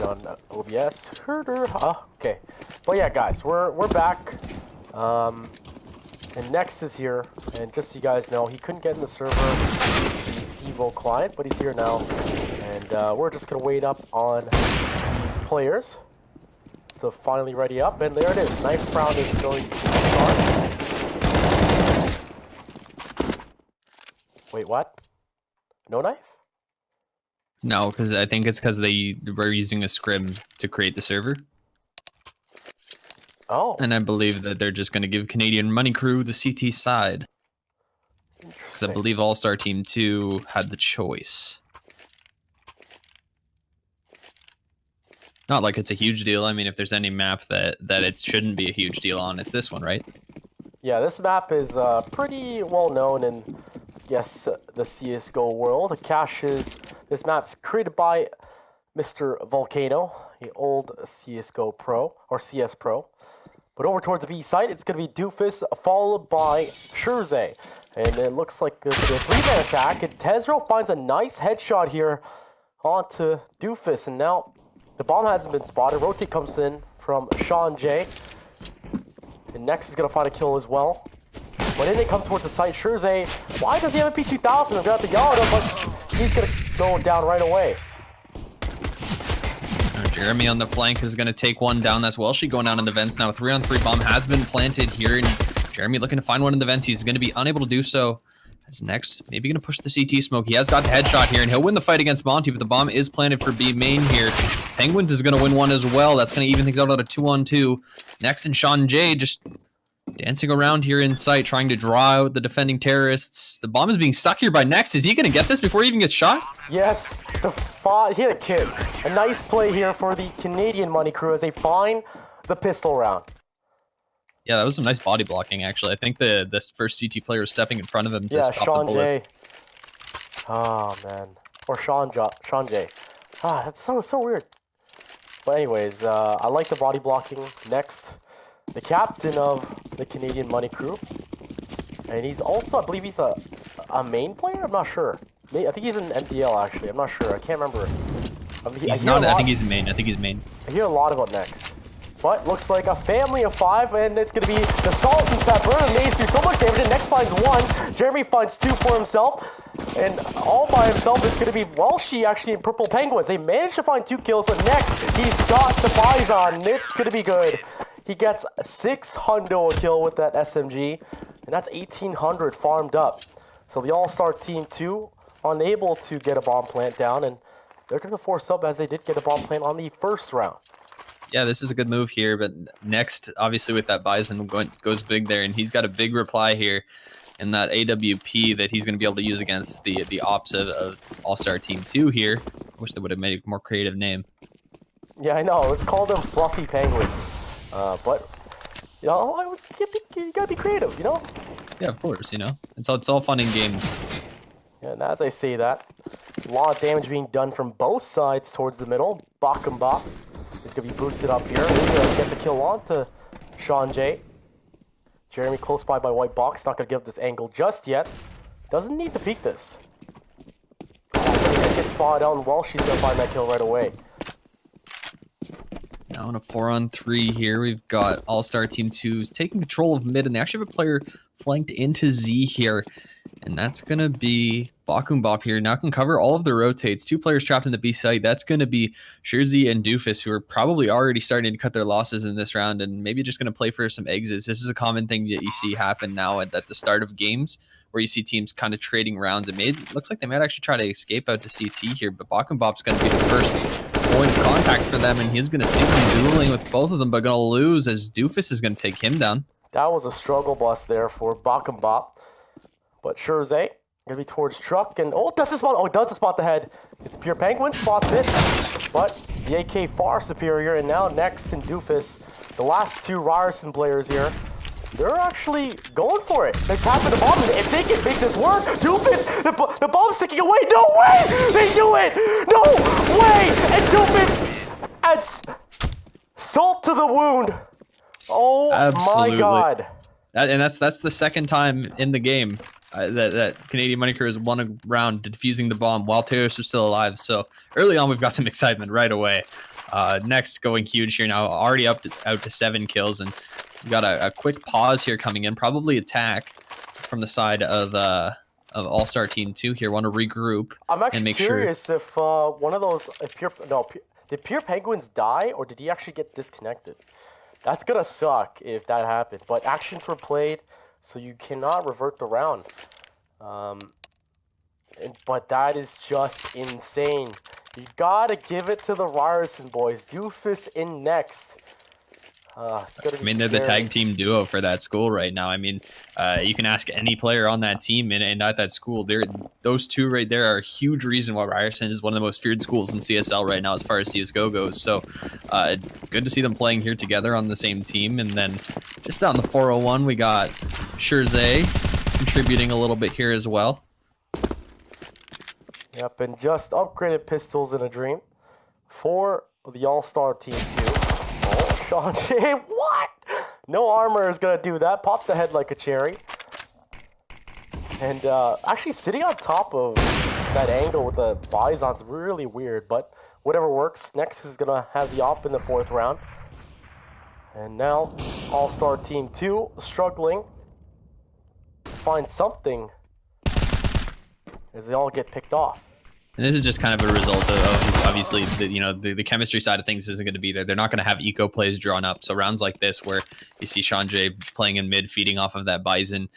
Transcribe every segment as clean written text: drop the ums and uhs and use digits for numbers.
on OBS. Okay, but yeah, guys, we're back. And Next is here, and just so you guys know, he couldn't get in the server, the Civo client, but he's here now. And we're just gonna wait up on these players to finally ready up, and there it is. Knife round is going to start. Wait, what? No knife? No, because I think it's because they were using a scrim to create the server. Oh. And I believe that they're just going to give Canadian Money Crew the CT side. Because I believe All-Star Team 2 had the choice. Not like it's a huge deal. I mean, if there's any map that it shouldn't be a huge deal on, it's this one, right? Yeah, this map is pretty well known in, yes, the CSGO world. This map's created by Mr. Volcano, the old CSGO pro, or CS pro. But over towards the B site, it's going to be Doofus, followed by Scherze. And it looks like there's a three-man attack, and Tezro finds a nice headshot here onto Doofus. And now the bomb hasn't been spotted. Rotate comes in from Sean J. And Next is going to find a kill as well. But then they come towards the site. Scherze, why does he have a P2000? We've got the Yamato, but he's going to go down right away. Jeremy on the flank is going to take one down. That's Welshie going down in the vents now. 3-on-3 bomb has been planted here, and Jeremy looking to find one in the vents. He's going to be unable to do so. As Next, maybe going to push the CT smoke. He has got the headshot here, and he'll win the fight against Monty, but the bomb is planted for B main here. Penguins is going to win one as well. That's going to even things out at a 2-on-2. Next, and Sean J just dancing around here in sight, trying to draw out the defending terrorists. The bomb is being stuck here by Next. Is he going to get this before he even gets shot? Yes, he had a kill. A nice play here for the Canadian Money Crew as they find the pistol round. Yeah, that was some nice body blocking, actually. I think this first CT player was stepping in front of him to stop Sean the bullets. J. Oh, man. Or Sean J. Ah, that's so weird. But anyways, I like the body blocking. Next, the captain of the Canadian Money Crew. And he's also, I believe he's a main player? I'm not sure. I think he's in MDL, actually. I'm not sure. I can't remember. I think he's main. I hear a lot about Next. But looks like a family of 5, and it's going to be the Salt and Pepper. And they do so much damage. And Next finds 1. Jeremy finds 2 for himself. And all by himself is going to be Welshie, actually, in Purple Penguins. They managed to find 2 kills, but Next, he's got the Bison. It's going to be good. He gets 600 a kill with that SMG. And that's 1,800 farmed up. So the All-Star Team 2 unable to get a bomb plant down, and they're going to force up as they did get a bomb plant on the first round. Yeah, this is a good move here, but Next, obviously with that Bison goes big there, and he's got a big reply here in that AWP that he's going to be able to use against the ops of All-Star Team 2 here. I wish they would have made a more creative name. Yeah, I know. Let's call them Fluffy Penguins. But, you know, you got to be creative, you know? Yeah, of course, you know. It's all fun in games. And as I say that, a lot of damage being done from both sides towards the middle. Bok and Bok is going to be boosted up here. He's going to get the kill on to Sean J. Jeremy close by White Box. Not going to give this angle just yet. Doesn't need to peek this. Get spotted out, and Welsh, she's going to find that kill right away. Now in a 4-on-3 here, we've got All-Star Team 2's taking control of mid, and they actually have a player flanked into Z here. And that's going to be Bakum Bop here. Now can cover all of the rotates. 2 players trapped in the B site. That's going to be Scherze and Doofus, who are probably already starting to cut their losses in this round and maybe just going to play for some exits. This is a common thing that you see happen now at the start of games, where you see teams kind of trading rounds. It looks like they might actually try to escape out to CT here, but Bakum Bop's going to be the first point of contact for them, and he's going to see them dueling with both of them, but going to lose as Doofus is going to take him down. That was a struggle bus there for Bok and Bop. But Scherze, going to be towards Truck, and does it spot the head. It's Pure Penguin, spots it, but the AK far superior, and now Next and Doofus, the last 2 Ryerson players here, they're actually going for it. They're tapping the bomb, if they can make this work, Doofus, the bomb's sticking away, no way, they do it, no way, and Doofus adds salt to the wound. Oh Absolutely. My God. That's the second time in the game that Canadian Money Crew has won a round defusing the bomb while terrorists are still alive. So early on, we've got some excitement right away. Next, going huge here now, already out to 7 kills, and we got a quick pause here coming in, probably attack from the side of All-Star Team 2 here. Want to regroup I'm actually and make curious if one of those, did Pure Penguins die or did he actually get disconnected? That's gonna suck if that happened. But actions were played, so you cannot revert the round. But that is just insane. You gotta give it to the Ryerson boys. Doofus in next. It's gonna be I mean, they're the scary. tag team duo for that school right now. I mean, you can ask any player on that team and at that school. Those two right there are a huge reason why Ryerson is one of the most feared schools in CSL right now as far as CSGO goes. So good to see them playing here together on the same team. And then just down the 401, we got Shirzay contributing a little bit here as well. Yep, and just upgraded pistols in a dream for the All-Star Team 2. Oh, Sean Jay, what? No armor is going to do that. Pop the head like a cherry. And actually sitting on top of that angle with the Bison's really weird, but whatever works. Next is going to have the op in the 4th round. And now All-Star Team 2 struggling to find something as they all get picked off. And this is just kind of a result of obviously the chemistry side of things isn't going to be there. They're not going to have eco plays drawn up. So rounds like this where you see Sean Jay playing in mid, feeding off of that Bison,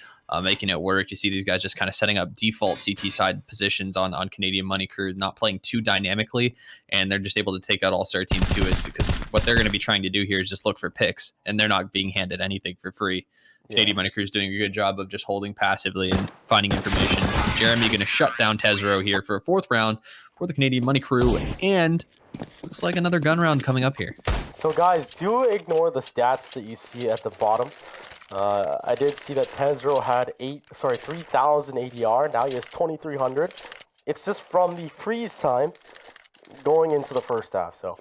making it work. You see these guys just kind of setting up default CT side positions on Canadian Money Crew, not playing too dynamically, and they're just able to take out All-Star Team 2 because what they're going to be trying to do here is just look for picks, and they're not being handed anything for free. Canadian Money Crew is doing a good job of just holding passively and finding information. Jeremy going to shut down Tezro here for a 4th round for the Canadian Money Crew, and looks like another gun round coming up here. So guys, do ignore the stats that you see at the bottom. I did see that Tezro had 3,000 ADR. Now he has 2,300. It's just from the freeze time going into the first half. So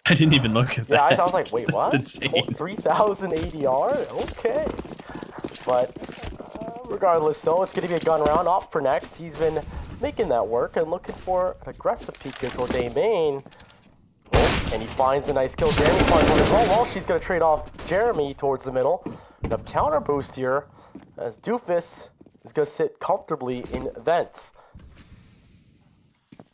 I didn't even look at that. Yeah, I was like, wait, what? That's insane. 3,000 ADR? Okay. But regardless, though, it's going to be a gun round. Up for next. He's been making that work and looking for an aggressive peek into Jordan Main. Oh, and he finds a nice kill. Jeremy finds one as well. Well, she's going to trade off Jeremy towards the middle. The counter boost here as Doofus is going to sit comfortably in vents.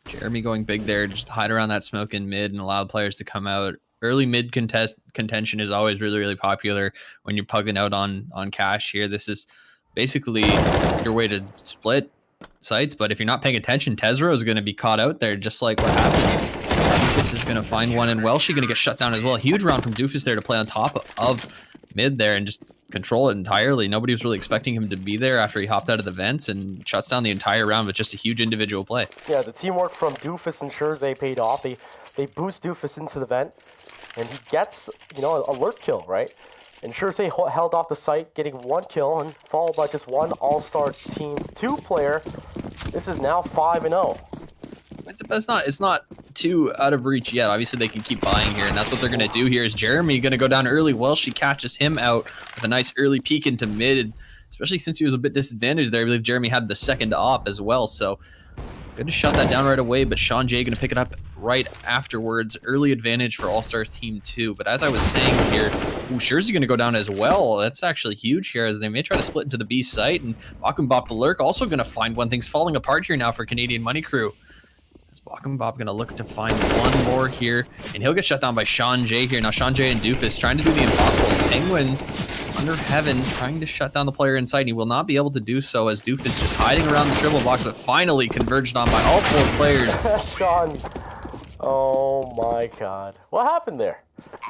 Jeremy going big there, just hide around that smoke in mid and allow players to come out. Early mid contention is always really, really popular when you're pugging out on cash here. This is basically your way to split sites, but if you're not paying attention, Tezro is going to be caught out there just like what happened. Doofus is going to find one, and Welshie going to get shut down as well. Huge round from Doofus there to play on top of mid there and just control it entirely. Nobody was really expecting him to be there after he hopped out of the vents and shuts down the entire round with just a huge individual play. Yeah, the teamwork from Doofus and Shirzay paid off. They boost Doofus into the vent, and he gets, an alert kill, right? And Shirzay held off the site, getting 1 kill, and followed by just 1 All-Star Team 2 player. This is now 5-0. It's not too out of reach yet. Obviously, they can keep buying here, and that's what they're going to do here. Is Jeremy going to go down early? Well, she catches him out with a nice early peek into mid, especially since he was a bit disadvantaged there. I believe Jeremy had the second op as well, so good to shut that down right away, but Sean Jay going to pick it up right afterwards. Early advantage for All-Stars Team 2, but as I was saying here, Shirzy going to go down as well. That's actually huge here, as they may try to split into the B site, and Bakumbop the Lurk also going to find one. Thing's falling apart here now for Canadian Money Crew. Bakumbop going to look to find one more here, and he'll get shut down by Sean Jay here. Now Sean Jay and Doofus trying to do the impossible. Penguins under heaven trying to shut down the player inside, and he will not be able to do so as Doofus just hiding around the triple box, but finally converged on by all 4 players. Sean, oh my god. What happened there?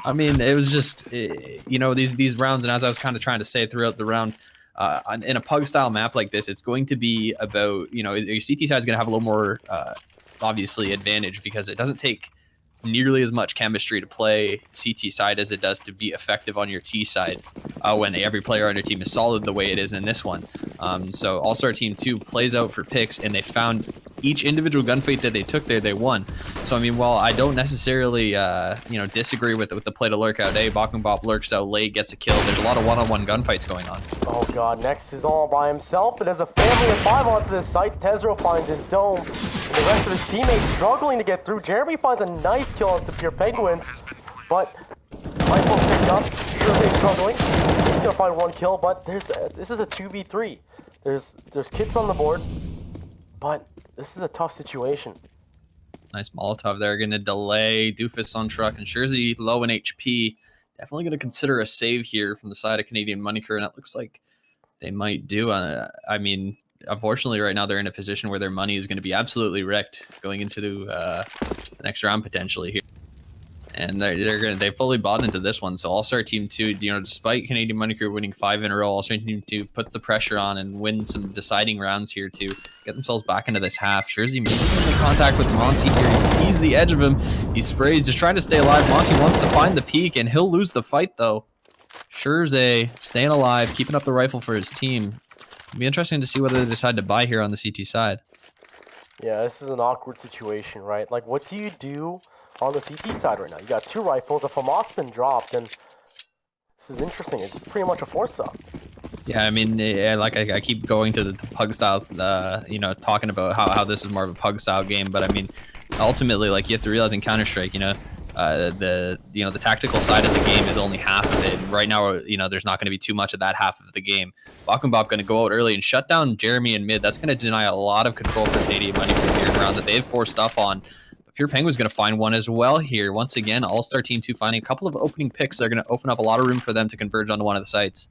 I mean, it was just, these rounds, and as I was kind of trying to say throughout the round, in a pug style map like this, it's going to be about, your CT side is going to have a little more obviously advantage because it doesn't take nearly as much chemistry to play CT side as it does to be effective on your T side when every player on your team is solid the way it is in this one. So All-Star Team 2 plays out for picks, and they found each individual gunfight that they took there, they won. So I mean, while I don't necessarily disagree with the play to lurk out, Bakum Bop lurks out late, gets a kill. There's a lot of one-on-one gunfights going on. Oh god, Next is all by himself, but as a family of 5 onto this site, Tezro finds his dome, and the rest of his teammates struggling to get through. Jeremy finds a nice kill onto Pure Penguins, but Rifle's picked up. Sure, struggling. He's gonna find 1 kill, but this is a 2v3. There's kits on the board, but this is a tough situation. Nice Molotov there, going to delay Doofus on truck, and Shurzy low in HP. Definitely going to consider a save here from the side of Canadian Money Crew, and it looks like they might do. I mean, unfortunately, right now they're in a position where their money is going to be absolutely wrecked going into the next round potentially here. And they fully bought into this one. So All-Star Team 2, despite Canadian Money Crew winning 5 in a row, All-Star Team 2 puts the pressure on and win some deciding rounds here to get themselves back into this half. Shurzy making contact with Monty here. He sees the edge of him. He sprays, just trying to stay alive. Monty wants to find the peak, and he'll lose the fight, though. Shurzy staying alive, keeping up the rifle for his team. It'll be interesting to see whether they decide to buy here on the CT side. Yeah, this is an awkward situation, right? Like, what do you do on the CT side right now? You got 2 rifles. If Hamas been dropped, then this is interesting. It's pretty much a force-up. Yeah, I mean, I keep going to the pug style, talking about how this is more of a pug style game. But I mean, ultimately, like, you have to realize in Counter-Strike, the tactical side of the game is only half of it. And right now, there's not going to be too much of that half of the game. Bakum Bop going to go out early and shut down Jeremy in mid. That's going to deny a lot of control for Canadian Money Crew here around that they've forced up on. Pure Penguin's going to find one as well here. Once again, All-Star Team 2 finding a couple of opening picks that are going to open up a lot of room for them to converge onto one of the sites.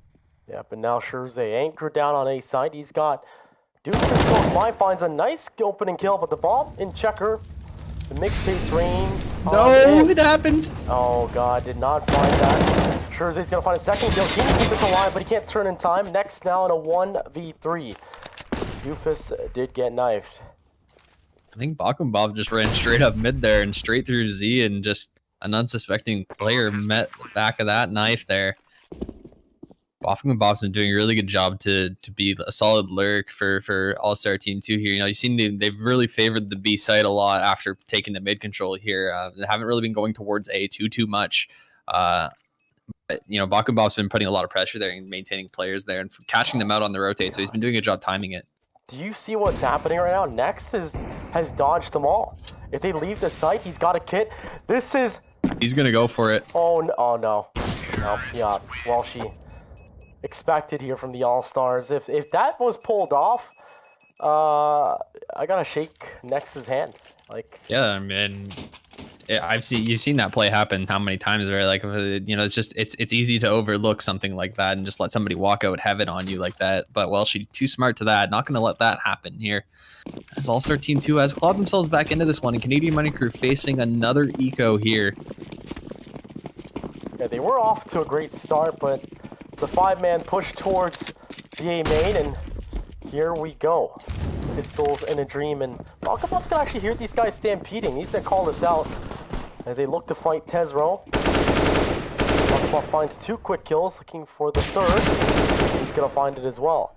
Yeah, but now Shurzy anchored down on A side. He's got Doofus close by, finds a nice opening kill, but the bomb in checker. The mixtape's rain. No, it happened. Oh god, did not find that. Shurzy's going to find a second kill. He can keep this alive, but he can't turn in time. Next now in a 1v3. Doofus did get knifed. I think Bakum Bop just ran straight up mid there and straight through Z, and just an unsuspecting player met the back of that knife there. Bakum Bop's been doing a really good job to be a solid lurk for All-Star Team 2 here. You've seen they've really favored the B side a lot after taking the mid control here. They haven't really been going towards A too much. But, Bakum Bop's been putting a lot of pressure there and maintaining players there and catching them out on the rotate, so he's been doing a good job timing it. Do you see what's happening right now? Next has dodged them all. If they leave the site, he's got a kit. He's going to go for it. Oh, no. No, yeah, well, she expected here from the All-Stars. If that was pulled off, I gotta shake Nex's hand. Like, yeah, I mean, you've seen that play happen how many times, right? Like, it's easy to overlook something like that and just let somebody walk out heaven on you like that. But well, she's too smart to that. Not going to let that happen here. As All-Star Team 2 has clawed themselves back into this one, and Canadian Money Crew facing another eco here. Yeah, they were off to a great start, but it's a 5-man push towards the A main, and here we go. Pistols in a dream, and Bakum Bop's gonna actually hear these guys stampeding. He's gonna call this out as they look to fight Tezro. Bakum Bop finds 2 quick kills, looking for the 3rd. He's gonna find it as well.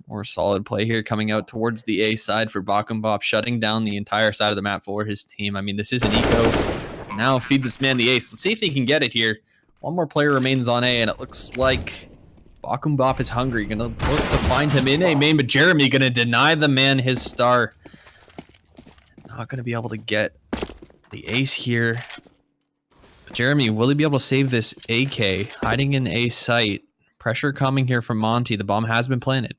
More solid play here coming out towards the A side for Bakum Bop, shutting down the entire side of the map for his team. I mean, this is an eco. Now feed this man the ace. Let's see if he can get it here. One more player remains on A, and it looks like Bakum Bop is hungry. Gonna look to find him in A main, but Jeremy gonna deny the man his star. Not gonna be able to get the ace here. But Jeremy, will he be able to save this AK? Hiding in A site. Pressure coming here from Monty. The bomb has been planted.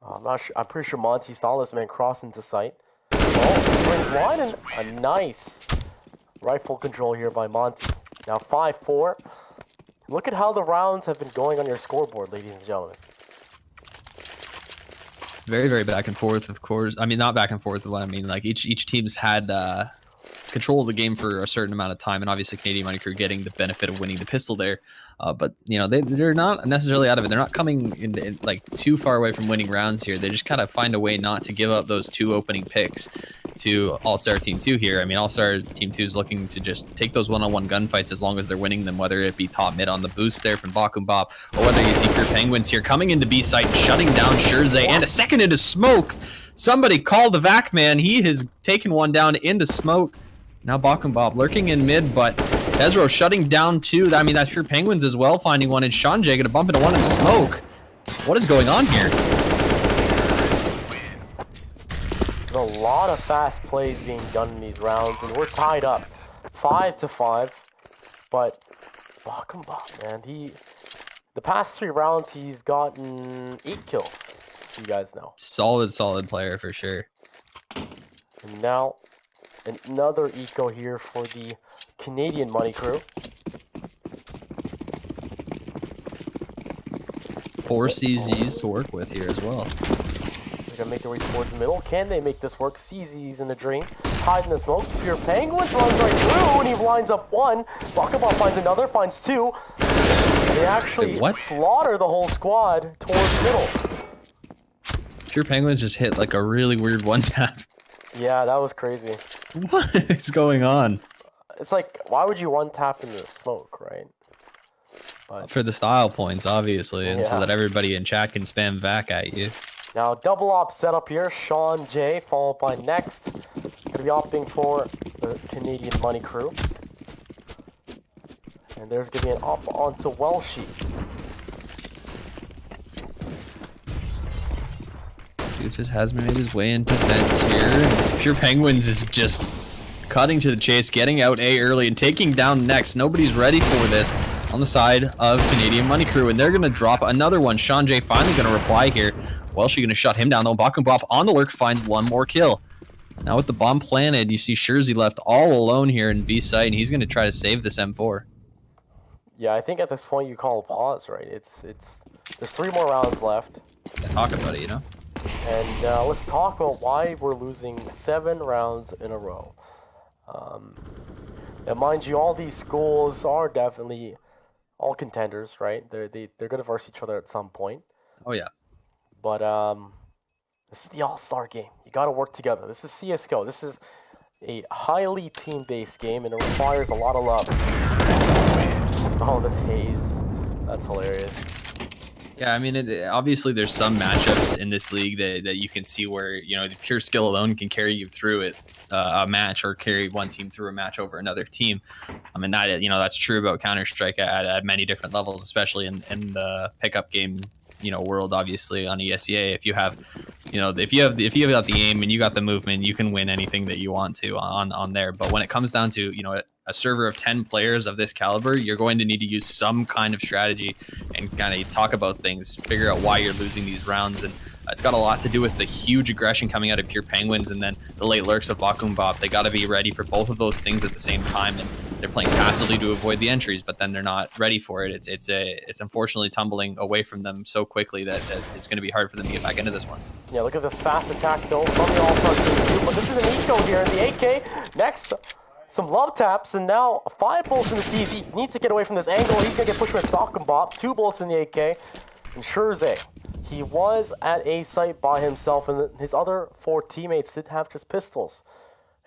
I'm not sure. I'm pretty sure Monty saw this man cross into sight. Oh, brings wide, and a nice rifle control here by Monty. Now 5-4. Look at how the rounds have been going on your scoreboard, ladies and gentlemen. Very, very back and forth, of course. I mean, not back and forth, but I mean, like each team's had control of the game for a certain amount of time, and obviously Canadian Money Crew getting the benefit of winning the pistol there. But you know, they're not necessarily out of it. They're not coming in like too far away from winning rounds here. They just kind of find a way not to give up those 2 opening picks to All-Star Team 2 here. I mean, All-Star Team 2 is looking to just take those one-on-one gunfights as long as they're winning them, whether it be top mid on the boost there from Bakum Bop, or whether you see Pure Penguins here coming into B site and shutting down Scherze, and a second into smoke. Somebody call the vac man. He has taken one down into smoke. Now Bakum Bop lurking in mid, but Tesro shutting down 2. I mean, that's Pure Penguins as well, finding one, and Sanjay gonna bump into one in the smoke. What is going on here? There's a lot of fast plays being done in these rounds, and we're tied up 5-5. But Bakum Bop, man, the past 3 rounds he's gotten 8 kills, so you guys know. Solid player for sure. And now another eco here for the Canadian Money Crew. 4 CZs to work with here as well. They're gonna make their way towards the middle. Can they make this work? CZ's in the drain. Hide in the smoke. Pure Penguins runs right through, and he lines up 1. Bakum Bop finds another, finds 2. They actually slaughter the whole squad towards the middle. Pure Penguins just hit like a really weird one tap. Yeah, that was crazy. What is going on? It's like, why would you one tap into the smoke, right? But for the style points, obviously, and so Yeah. that everybody in chat can spam vac at you. now double op setup here. Sean J followed by Next. Gonna be opting for the Canadian Money Crew. And there's gonna be an op onto Welshie. Just has made his way into vents here. Pure Penguins is just cutting to the chase, getting out A early and taking down Next. Nobody's ready for this on the side of Canadian Money Crew, and they're going to drop another one. Sean J finally going to reply here. Welshie going to shut him down, though. Bakum Bop on the lurk finds 1 more kill. Now with the bomb planted, you see Scherze left all alone here in B site, and he's going to try to save this M4. Yeah, I think at this point you call a pause, right? There's 3 more rounds left. Talk about it, you know? And let's talk about why we're losing 7 rounds in a row. And mind you, all these schools are definitely all contenders, right? They're going to verse each other at some point. Oh, yeah. But this is the All-Star game. You got to work together. This is CSGO. This is a highly team-based game, and it requires a lot of love. Oh, the tase. That's hilarious. Yeah, I mean, obviously there's some matchups in this league that you can see where, you know, the pure skill alone can carry you through it, a match, or carry one team through a match over another team. I mean, that, you know, that's true about Counter-Strike at many different levels, especially in the pickup game, you know, world. Obviously on ESEA, if you have, you know, if you have got the aim and you got the movement, you can win anything that you want to on there. But when it comes down to, you know, a server of 10 players of this caliber, you're going to need to use some kind of strategy and kind of talk about things, figure out why you're losing these rounds. And it's got a lot to do with the huge aggression coming out of Pure Penguins and then the late lurks of Bakum Bop. They got to be ready for both of those things at the same time. And they're playing passively to avoid the entries, but then they're not ready for it. It's unfortunately tumbling away from them so quickly that it's going to be hard for them to get back into this one. Yeah, look at this fast attack though from the All-Star team too. But this is an eco here in the AK. Next, some love taps, and now 5 bullets in the CZ. He needs to get away from this angle. He's going to get pushed with Bakum Bop. 2 bullets in the AK. And Scherze, he was at A site by himself, and his other 4 teammates did have just pistols.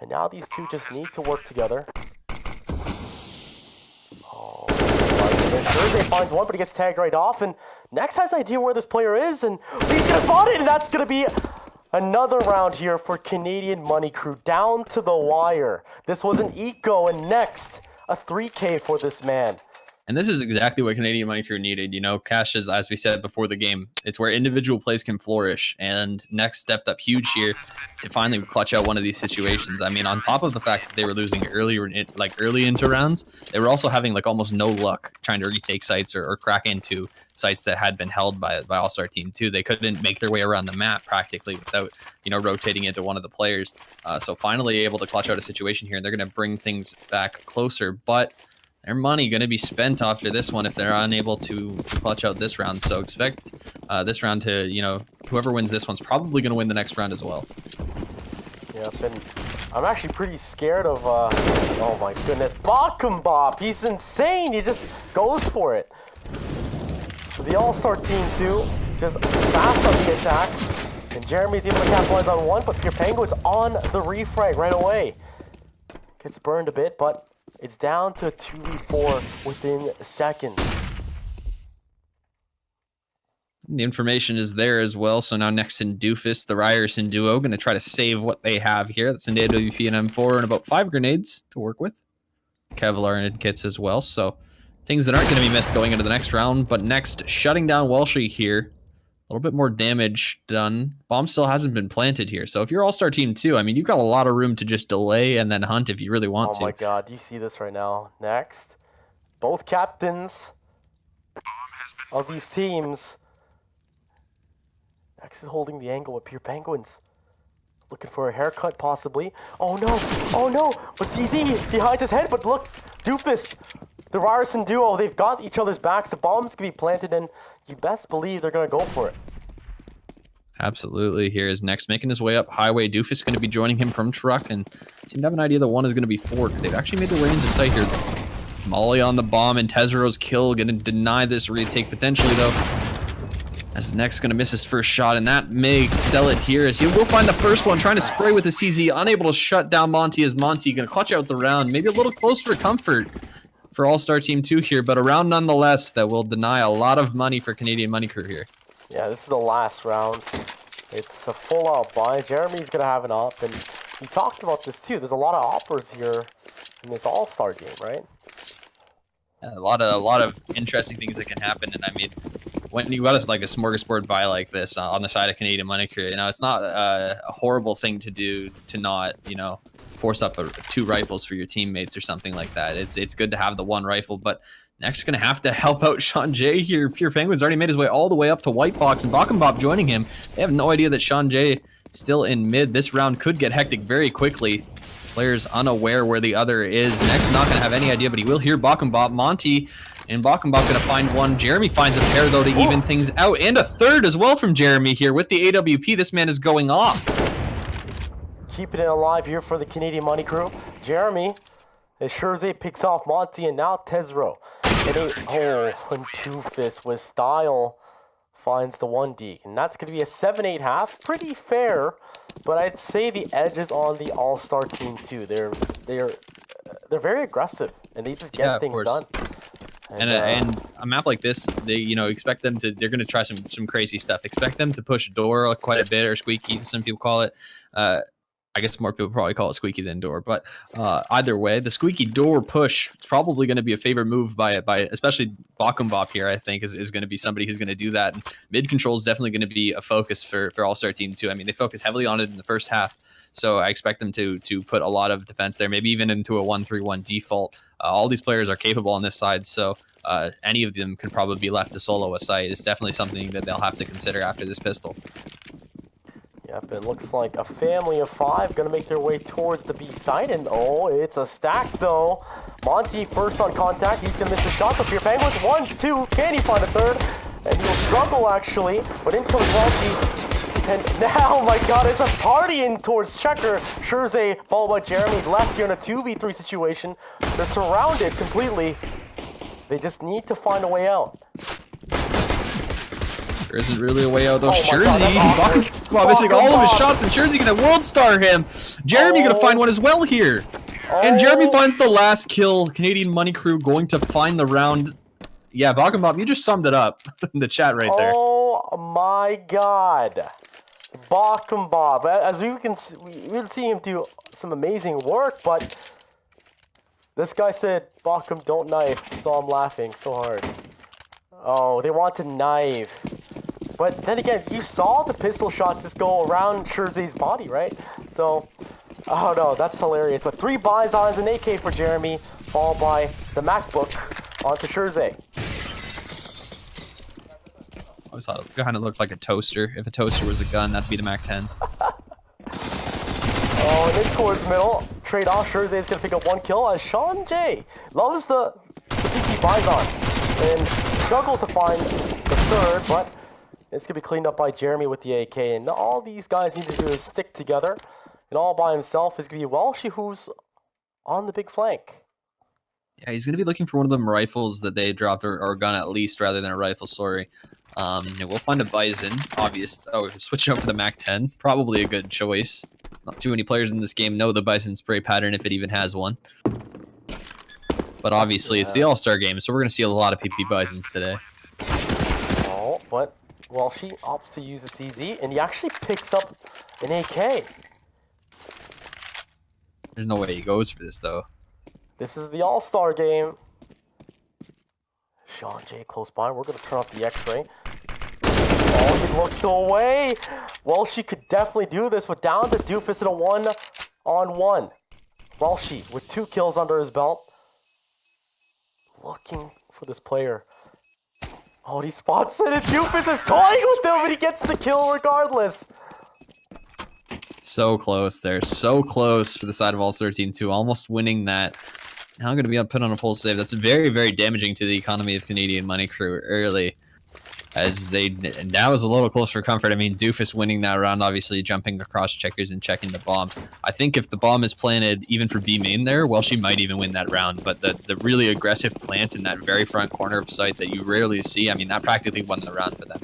And now these 2 just need to work together. Oh, and Scherze finds one, but he gets tagged right off. And Next has an idea where this player is, and he's going to spot it, and that's going to be another round here for Canadian Money Crew, down to the wire. This was an eco, and Next, a 3K for this man. And this is exactly what Canadian Money Crew needed. You know, Cash is, as we said before the game, it's where individual plays can flourish. And Next stepped up huge here to finally clutch out one of these situations. I mean, on top of the fact that they were losing early into rounds, they were also having like almost no luck trying to retake sites or crack into sites that had been held by All-Star Team 2. They couldn't make their way around the map practically without, you know, rotating into one of the players. So finally able to clutch out a situation here, and they're going to bring things back closer. But their money going to be spent after this one if they're unable to clutch out this round. So expect this round to, you know, whoever wins this one's probably going to win the next round as well. Yep, and I'm actually pretty scared of, oh my goodness, Bob. He's insane. He just goes for it. The All-Star team too, just fast on the attack. And Jeremy's able to capitalize on one, but Pure Penguin's on the refrag right away. Gets burned a bit, but it's down to a 2v4 within seconds. The information is there as well. So now next in Doofus, the Ryerson duo going to try to save what they have here. That's an AWP and M4 and about 5 grenades to work with. Kevlar and kits as well. So things that aren't going to be missed going into the next round. But next, shutting down Welshie here. A little bit more damage done. Bomb still hasn't been planted here. So if you're All-Star Team 2, I mean, you've got a lot of room to just delay and then hunt if you really want to. Oh my god, you see this right now. Next, both captains of these teams. Next is holding the angle with Pure Penguins. Looking for a haircut, possibly. Oh no! Oh no! But CZ, he hides his head, but look! Doofus! The Ryerson duo, they've got each other's backs. The bombs can be planted, and you best believe they're gonna go for it. Absolutely. Here is next making his way up highway. Doofus going to be joining him from truck, and seem to have an idea that one is going to be forward. They've actually made their way into sight here. Molly on the bomb, and Tezero's kill going to deny this retake potentially, though. As next going to miss his first shot, and that may sell it here as he will find the first one, trying to spray with the CZ, unable to shut down Monty as Monty going to clutch out the round. Maybe a little close for comfort for All-Star Team 2 here, but a round nonetheless that will deny a lot of money for Canadian Money Crew here. Yeah, this is the last round. It's a full-out buy. Jeremy's going to have an op, and we talked about this too. There's a lot of offers here in this All-Star game, right? A lot of interesting things that can happen, and I mean, when you got like a smorgasbord buy like this on the side of Canadian Money Crew, you know, it's not a horrible thing to do to not, you know, force up 2 rifles for your teammates or something like that. It's good to have the 1 rifle, but next going to have to help out Sean J here. Pure Penguins already made his way all the way up to White Box, and Bob joining him. They have no idea that Sean J still in mid. This round could get hectic very quickly. Players unaware where the other is. Next not going to have any idea, but he will hear Bob. Monty and Bob going to find one. Jeremy finds a pair, though, to even things out. And a third as well from Jeremy here with the AWP. This man is going off. Keeping it alive here for the Canadian Money Crew. Jeremy, as Scherze picks off Monty, and now Tezero. And Doofus with style finds the 1D. And that's going to be a 7-8 half. Pretty fair, but I'd say the edge is on the All-Star Team too. They're very aggressive, and they just get things done. And a map like this, they expect them to. They're going to try some crazy stuff. Expect them to push door quite a bit, or squeaky, some people call it. I guess more people probably call it squeaky than door, but either way, the squeaky door push is probably going to be a favorite move by especially Bob here. I think is going to be somebody who's going to do that. And mid control is definitely going to be a focus for All-Star Team 2. I mean, they focus heavily on it in the first half, so I expect them to put a lot of defense there, maybe even into a 1-3-1 default. All these players are capable on this side, so any of them could probably be left to solo a site. It's definitely something that they'll have to consider after this pistol. Yep, it looks like a family of 5 going to make their way towards the B side, and oh, it's a stack though. Monty first on contact, he's going to miss the shot, but Pure Penguins, 1-2, can he find a third? And he'll struggle actually, but in comes Welshie, and now, oh my god, it's a party in towards Checker. Scherze followed by Jeremy, left here in a 2v3 situation. They're surrounded completely. They just need to find a way out. There isn't really a way out though. Oh Scherze missing all of his shots, and Scherze gonna world star him. Jeremy gonna find one as well here. And Jeremy finds the last kill. Canadian Money Crew going to find the round. Yeah, Bob, you just summed it up in the chat right there. Oh my god. Bob. As we can see him do some amazing work, but this guy said, Bochum, don't knife, so I'm laughing so hard. Oh, they want to knife. But then again, you saw the pistol shots just go around Scherze's body, right? So, oh no, that's hilarious. But 3 buys on as an AK for Jeremy, followed by the MacBook onto Scherze. I always thought it kind of looked like a toaster. If a toaster was a gun, that'd be the MAC-10. Oh, and then towards middle, trade off. Scherze is going to pick up 1 kill as Sean J loves the PP buys on and struggles to find the third, but it's going to be cleaned up by Jeremy with the AK. And all these guys need to do is stick together and all by himself is going to be Welshi, who's on the big flank. Yeah, he's going to be looking for one of them rifles that they dropped, or gun at least, rather than a rifle, sorry. And we'll find a Bison, obvious. Oh, switching over to the MAC-10, probably a good choice. Not too many players in this game know the Bison spray pattern, if it even has one. But obviously, it's the All-Star game, so we're going to see a lot of PP Bisons today. Oh, but Welshi opts to use a CZ, and he actually picks up an AK. There's no way he goes for this, though. This is the All-Star game. Sean J close by. We're going to turn off the X-ray. Oh, he looks away. Welshi could definitely do this, but down to Doofus in a 1-on-1. Welshi with 2 kills under his belt. Looking for this player. Oh, he spots it, and Doofus is toying with him, and he gets the kill regardless. So close there. So close for the side of All-Star Team 2. Almost winning that. Now I'm going to be put on a full save. That's very, very damaging to the economy of Canadian Money Crew early. As that was a little close for comfort. I mean, Doofus winning that round, obviously jumping across checkers and checking the bomb. I think if the bomb is planted even for B main there, well, she might even win that round. But the really aggressive plant in that very front corner of site that you rarely see, I mean, that practically won the round for them.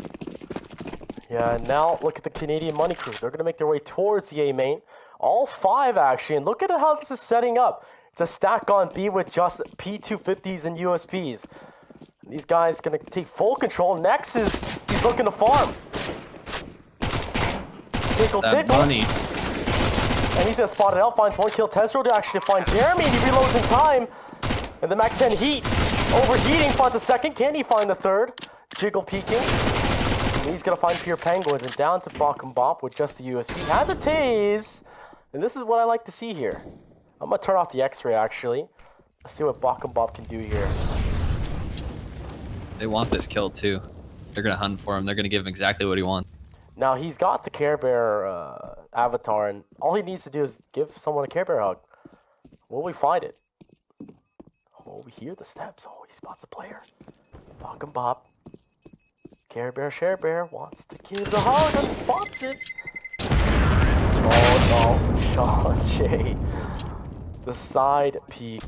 Yeah, and now look at the Canadian Money Crew. They're going to make their way towards the A main. All 5, actually. And look at how this is setting up. It's a stack on B with just P250s and USPs. These guys going to take full control. Next is he's looking to farm. Tickle. Money. And he's going to spot it out. Finds 1 kill. Tesro to actually find Jeremy. And he reloads in time. And the MAC-10 heat. Overheating. Finds a second. Can he find the third? Jiggle peeking. And he's going to find Pure Penguins. And down to Bakum Bop with just the USP. Has a tase. And this is what I like to see here. I'm going to turn off the X-ray, actually. Let's see what Bakum Bop can do here. They want this kill, too. They're going to hunt for him. They're going to give him exactly what he wants. Now, he's got the Care Bear avatar, and all he needs to do is give someone a Care Bear hug. Will we find it? Oh, we hear the steps. Oh, he spots a player. Bakum Bop. Care Bear, Share Bear wants to give the hug and spots it. Oh, no. Sean J. The side peek.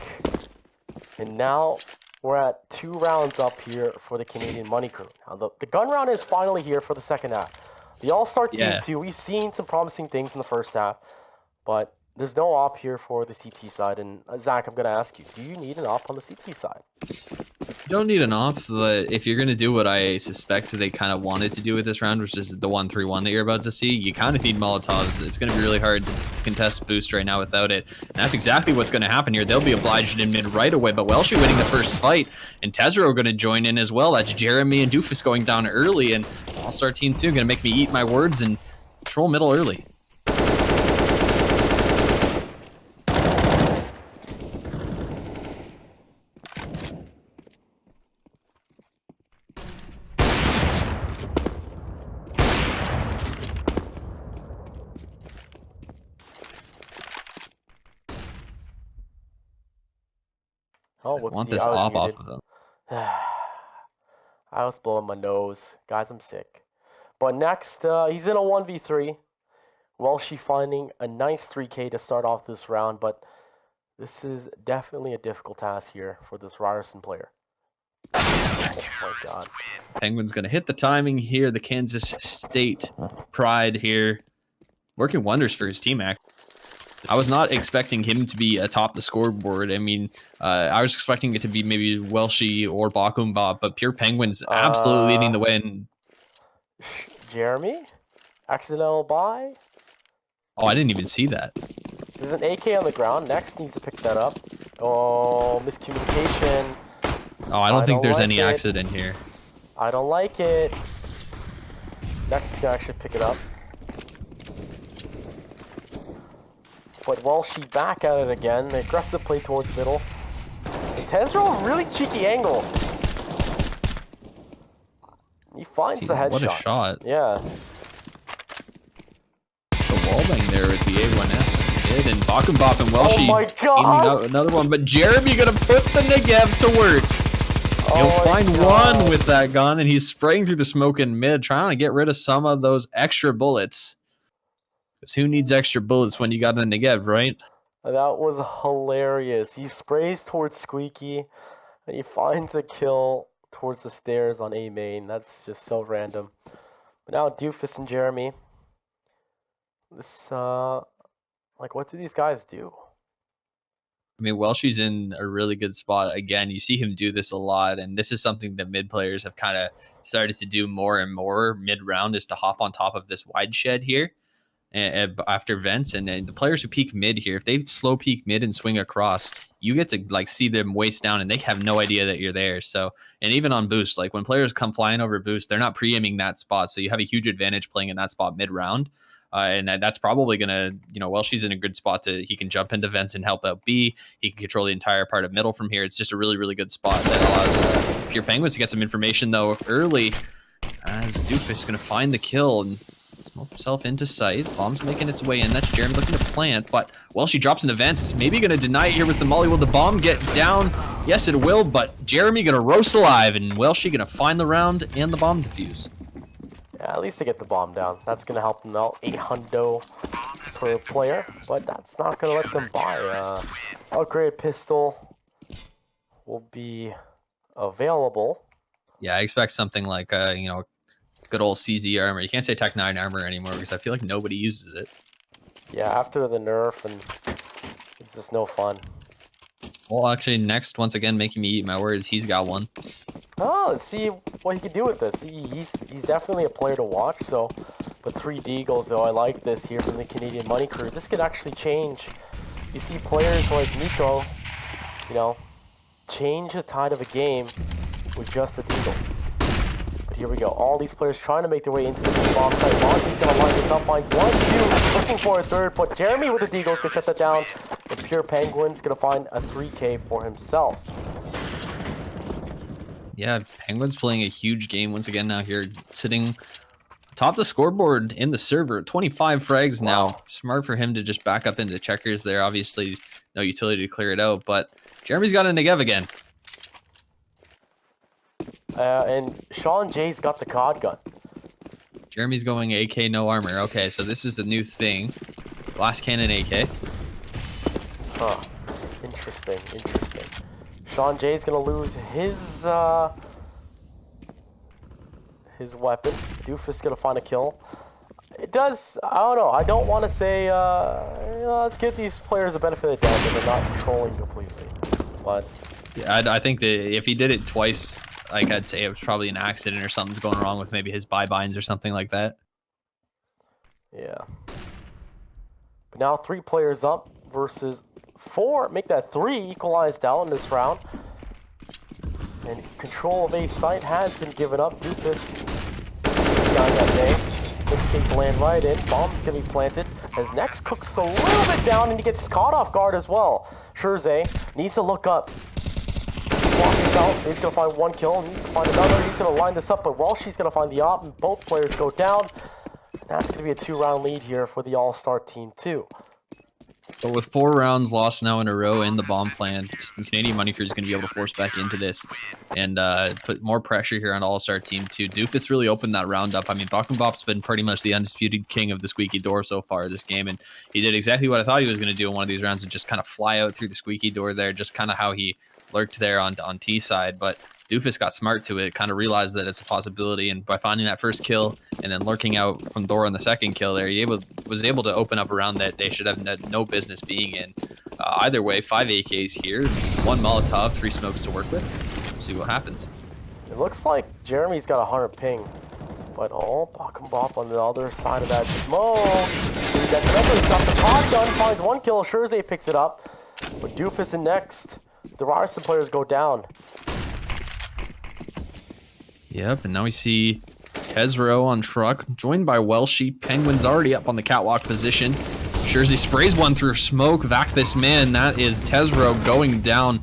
And now we're at 2 rounds up here for the Canadian Money Crew. Now, the gun round is finally here for the second half. The All-Star Team 2, we've seen some promising things in the first half, but there's no op here for the CT side. And Zach, I'm going to ask you, do you need an op on the CT side? You don't need an op, but if you're going to do what I suspect they kind of wanted to do with this round, which is the 1-3-1 that you're about to see, you kind of need Molotovs. It's going to be really hard to contest boost right now without it. And that's exactly what's going to happen here. They'll be obliged in mid right away, but Welshi winning the first fight, and Tezero going to join in as well. That's Jeremy and Doofus going down early, and All-Star Team 2 going to make me eat my words and control middle early. Oh, I want this op off of them. I was blowing my nose. Guys, I'm sick. But next, he's in a 1v3. Welshi finding a nice 3K to start off this round, but this is definitely a difficult task here for this Ryerson player. Oh my god. Penguin's going to hit the timing here. The Kansas State pride here. Working wonders for his team, actually. I was not expecting him to be atop the scoreboard. I mean, I was expecting it to be maybe Welshi or Bakum Bop, but Pure Penguins absolutely leading the way. And Jeremy? Accidental buy? oh, I didn't even see that. There's an AK on the ground. Next needs to pick that up. Oh, miscommunication. Oh, I don't think there's any accident here. I don't like it. Next is going to actually pick it up. But Welshi back at it again. The aggressive play towards middle. And Tezero, really cheeky angle. He finds the headshot. What a shot. Yeah. The wallbang there with the A1S. And Bakum Bop and Welshi. Oh my god! Another one. But Jeremy going to put the Negev to work. He'll find one with that gun, and he's spraying through the smoke in mid, trying to get rid of some of those extra bullets. Because who needs extra bullets when you got a Negev, right? That was hilarious. He sprays towards Squeaky, and he finds a kill towards the stairs on A main. That's just so random. But now Doofus and Jeremy. This, like, what do these guys do? I mean, Welshie's in a really good spot. Again, you see him do this a lot, and this is something that mid players have kind of started to do more and more mid-round, is to hop on top of this wide shed here after vents. And the players who peek mid here, if they slow peek mid and swing across, you get to like see them waist down, and they have no idea that you're there. So, and even on boost, like when players come flying over boost, they're not pre-aiming that spot, so you have a huge advantage playing in that spot mid-round. And that's probably going to, Welshie's in a good spot he can jump into vents and help out B. He can control the entire part of middle from here. It's just a really, really good spot that allows Pure Penguins to get some information, though, early, as Doofus is going to find the kill and smoke himself into sight. Bomb's making its way in. That's Jeremy looking to plant, but Welshie drops into vents. Maybe going to deny it here with the molly. Will the bomb get down? Yes, it will, but Jeremy going to roast alive, and Welshie going to find the round and the bomb defuse. At least to get the bomb down. That's going to help them out. 800 per player, but that's not going to let them buy. Upgraded pistol will be available. Yeah, I expect something like, good old CZ armor. You can't say Tech 9 armor anymore because I feel like nobody uses it. Yeah, after the nerf, and it's just no fun. Well, actually, next, once again, making me eat my words, he's got one. Oh, let's see what he can do with this. He's definitely a player to watch. So, the 3 Deagles, though, I like this here from the Canadian Money Crew. This could actually change. You see players like Nico, change the tide of a game with just a Deagle. But here we go. All these players trying to make their way into the bomb site. Monty's going to line this up, finds 1, 2, looking for a third, but Jeremy with the Deagles can shut that down. The Pure Penguins going to find a 3K for himself. Yeah, Penguins playing a huge game once again now here, sitting atop the scoreboard in the server. 25 frags now. Wow. Smart for him to just back up into checkers there. Obviously, no utility to clear it out, but Jeremy's got a Negev again. And Sean Jay's got the COD gun. Jeremy's going AK, no armor. Okay, so this is a new thing. Glass cannon AK. Huh. Interesting. Sean Jay's gonna lose his weapon. Doofus gonna find a kill. It does, I don't know, I don't want to say, let's give these players the benefit of the doubt that they're not controlling completely. But yeah, I think that if he did it twice, like I'd say it was probably an accident or something's going wrong with maybe his buy-binds or something like that. yeah. But now 3 players up versus 4. Make that 3 equalized out in this round. And control of A site has been given up. Doofus got that day. Mixtape to land right in. Bomb's gonna be planted. As next cooks a little bit down and he gets caught off guard as well. Scherze needs to look up. Walks out. He's gonna find 1 kill. Needs to find another. He's gonna line this up, but Welshie's gonna find the op, and both players go down. That's gonna be a 2-round lead here for the All-Star team too. But with 4 rounds lost now in a row in the bomb plant, the Canadian Money Crew is going to be able to force back into this and put more pressure here on All-Star Team 2. Doofus really opened that round up. I mean, Bakumbop's been pretty much the undisputed king of the squeaky door so far this game, and he did exactly what I thought he was going to do in one of these rounds and just kind of fly out through the squeaky door there, just kind of how he lurked there on T side. But Doofus got smart to it, kind of realized that it's a possibility, and by finding that first kill and then lurking out from door on the second kill there, he was able to open up a round that they should have no business being in. Either way, 5 AKs here, 1 Molotov, 3 smokes to work with. We'll see what happens. It looks like Jeremy's got 100 ping, but Bakumbop on the other side of that smoke. He's got the COD gun, finds 1 kill. Scherze picks it up, but Doofus in next. The Ryerson players go down. Yep, and now we see Tesro on truck, joined by Welshie. Penguins already up on the catwalk position. Scherze sprays 1 through smoke. Vac this man. That is Tesro going down.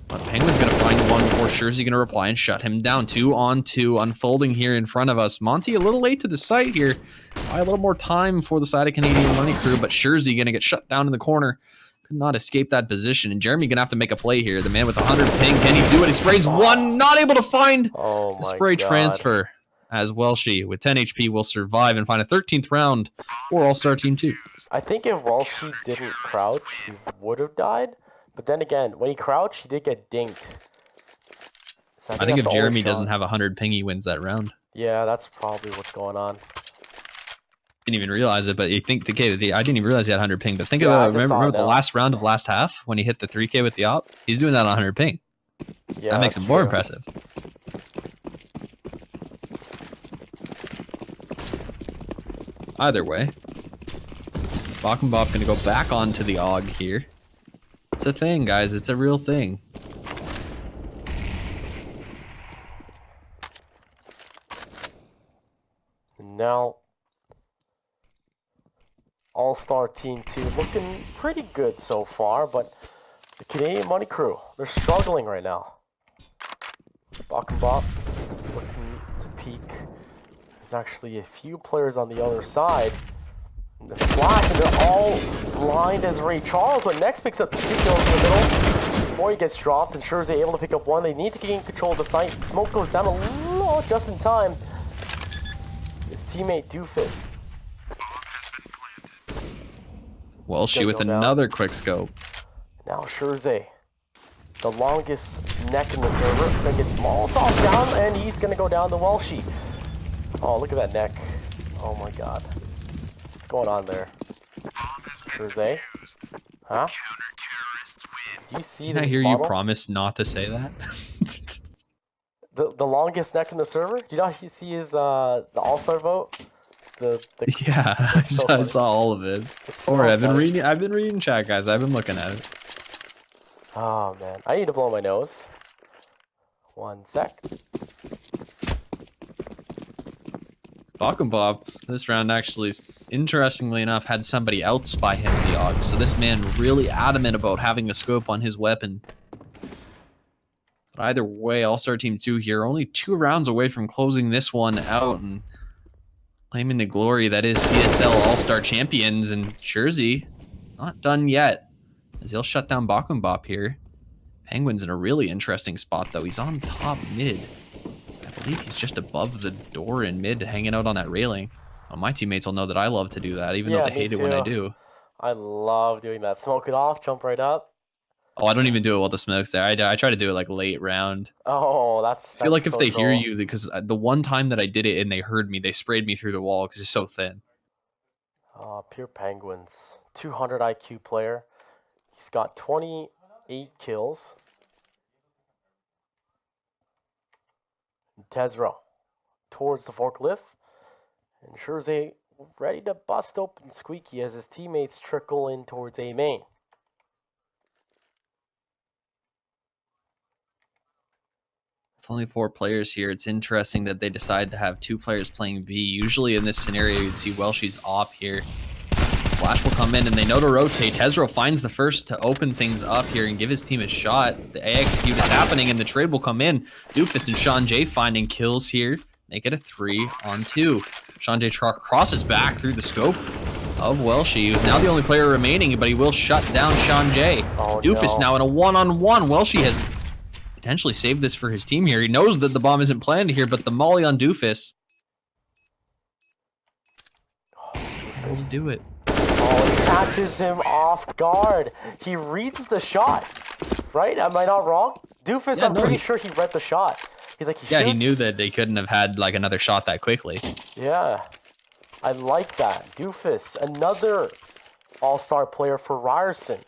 But Penguin's going to find 1 before Scherze going to reply and shut him down. 2 on 2 unfolding here in front of us. Monty a little late to the site here. Probably a little more time for the side of Canadian Money Crew, but Scherze going to get shut down in the corner. Could not escape that position, and Jeremy gonna have to make a play here. The man with 100 ping, can he do it? He sprays 1, not able to find the spray transfer. as Welshie with 10 HP will survive and find a 13th round for All-Star Team 2. I think if Welshie didn't crouch, he would have died. But then again, when he crouched, he did get dinked. So I think that's if the only Jeremy shot. doesn't have 100 ping, he wins that round. Yeah, that's probably what's going on. Didn't even realize it, but you think I didn't even realize he had 100 ping. But think Yeah, I about just saw remember it the now. last round of last half when he hit the 3K with the op? He's doing that on 100 ping. Yeah, That makes that's him more true. impressive. Either way, Bach and Bob going to go back onto the AUG here. It's a thing, guys. It's a real thing. Now, All-Star Team 2 looking pretty good so far, but the Canadian Money Crew, they're struggling right now. Bach and Bob looking to peek. There's actually a few players on the other side. And the flash, and they're all blind as Ray Charles, but next picks up 2 kills in the middle before he gets dropped. And Scherze able to pick up 1. They need to gain control of the site. Smoke goes down a little just in time. His teammate Doofus. Welshie with go down. another quick scope. Now Scherze, the longest neck in the server, gonna get Molotov down, and he's gonna go down to Welshie. Oh, look at that neck. Oh my god. What's going on there? Scherze? Huh? Do you see Did I this hear you model? promise not to say that? The longest neck in the server? Do you not see his the All-Star vote? The Yeah, so I funny. saw all of it. It's so Or I've been funny. reading chat, guys. I've been looking at it. Oh man, I need to blow my nose. 1 sec. Bach and Bob, this round actually, interestingly enough, had somebody else by him in the AUG. So this man really adamant about having a scope on his weapon. But either way, All-Star Team 2 here, only 2 rounds away from closing this one out and claiming the glory that is CSL All-Star Champions. And Scherze, not done yet, as he'll shut down Bach and Bob here. Penguin's in a really interesting spot, though. He's on top mid. I believe he's just above the door in mid, hanging out on that railing. Well, my teammates will know that I love to do that, even though Yeah, they me hate it when I too. do. I love doing that. Smoke it off, jump right up. Oh, I don't even do it while the smoke's there. I try to do it like late round. Oh, that's I feel like if so they hear cool. you, because the one time that I did it and they heard me, they sprayed me through the wall because it's so thin. Pure Penguins. 200 IQ player. He's got 28 kills. Tezro towards the forklift. And Scherze ready to bust open Squeaky as his teammates trickle in towards A main. With only 4 players here, it's interesting that they decide to have 2 players playing B. Usually in this scenario, you'd see Welshie's op here. Flash will come in and they know to rotate. Tezro finds the first to open things up here and give his team a shot. The execute is happening and the trade will come in. Doofus and Sean J finding kills here. Make it a 3-on-2. Sean J crosses back through the scope of Welshie, who's now the only player remaining, but he will shut down Sean J. Oh, Doofus no. now in a 1-on-1. Welshie has potentially saved this for his team here. He knows that the bomb isn't planned here, but the molly on Doofus will do it. Oh, he catches him off guard. He reads the shot, right? Am I not wrong? Doofus, Yeah, I'm no, pretty he- sure he read the shot. He's like, Yeah, he shoots. knew that they couldn't have had like another shot that quickly. Yeah, I like that. Doofus, another all-star player for Ryerson.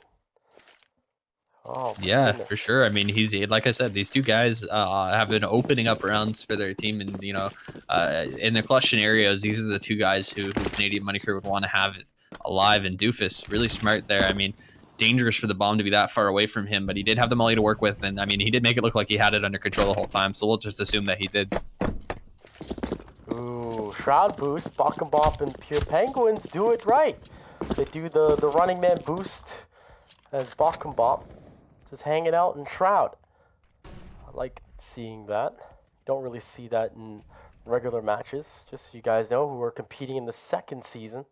Oh, my Yeah, goodness. for sure. I mean, he's like I said, these 2 guys have been opening up rounds for their team, and you know, in the clutch scenarios, these are the 2 guys who Canadian Money Crew would want to have alive. And Doofus, really smart there. I mean, dangerous for the bomb to be that far away from him, but he did have the molly to work with, and I mean, he did make it look like he had it under control the whole time. So we'll just assume that he did. Ooh, Shroud boost. Bach and Bop and Pure Penguins do it right. They do the running man boost as Bach and Bop just hanging out in Shroud. I like seeing that. Don't really see that in regular matches. Just so you guys know who are competing in the 2nd season.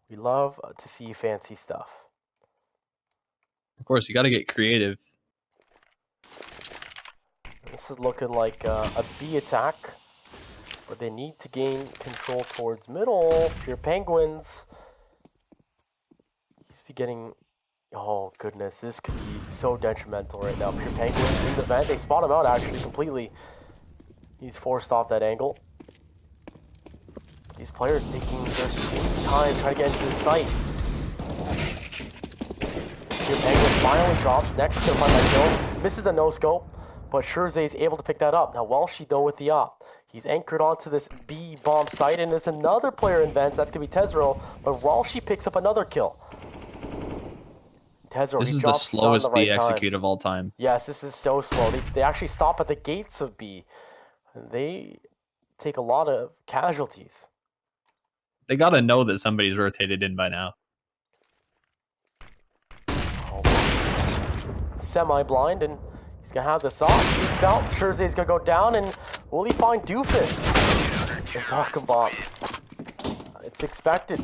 We love to see fancy stuff. Of course, you got to get creative. this is looking like a B attack, but they need to gain control towards middle. Pure Penguins. He's beginning. Oh goodness, this could be so detrimental right now. Pure Penguins in the vent. They spot him out actually completely. He's forced off that angle. These players taking their sweet time trying to get into the site. Pure Penguin finally drops. Next to find that kill. Misses the no-scope, but Scherze is able to pick that up. Now Welshi though with the op. He's anchored onto this B bomb site, and there's another player in vents. That's going to be Tezero, but Welshi picks up another kill. Tezero, This is the slowest B execute of all time. Yes, this is so slow. They actually stop at the gates of B. They take a lot of casualties. They got to know that somebody's rotated in by now. Oh, semi-blind, and he's going to have this off. Peeks out. Scherze's going to go down, and will he find Doofus? And Bachenbach. It's expected.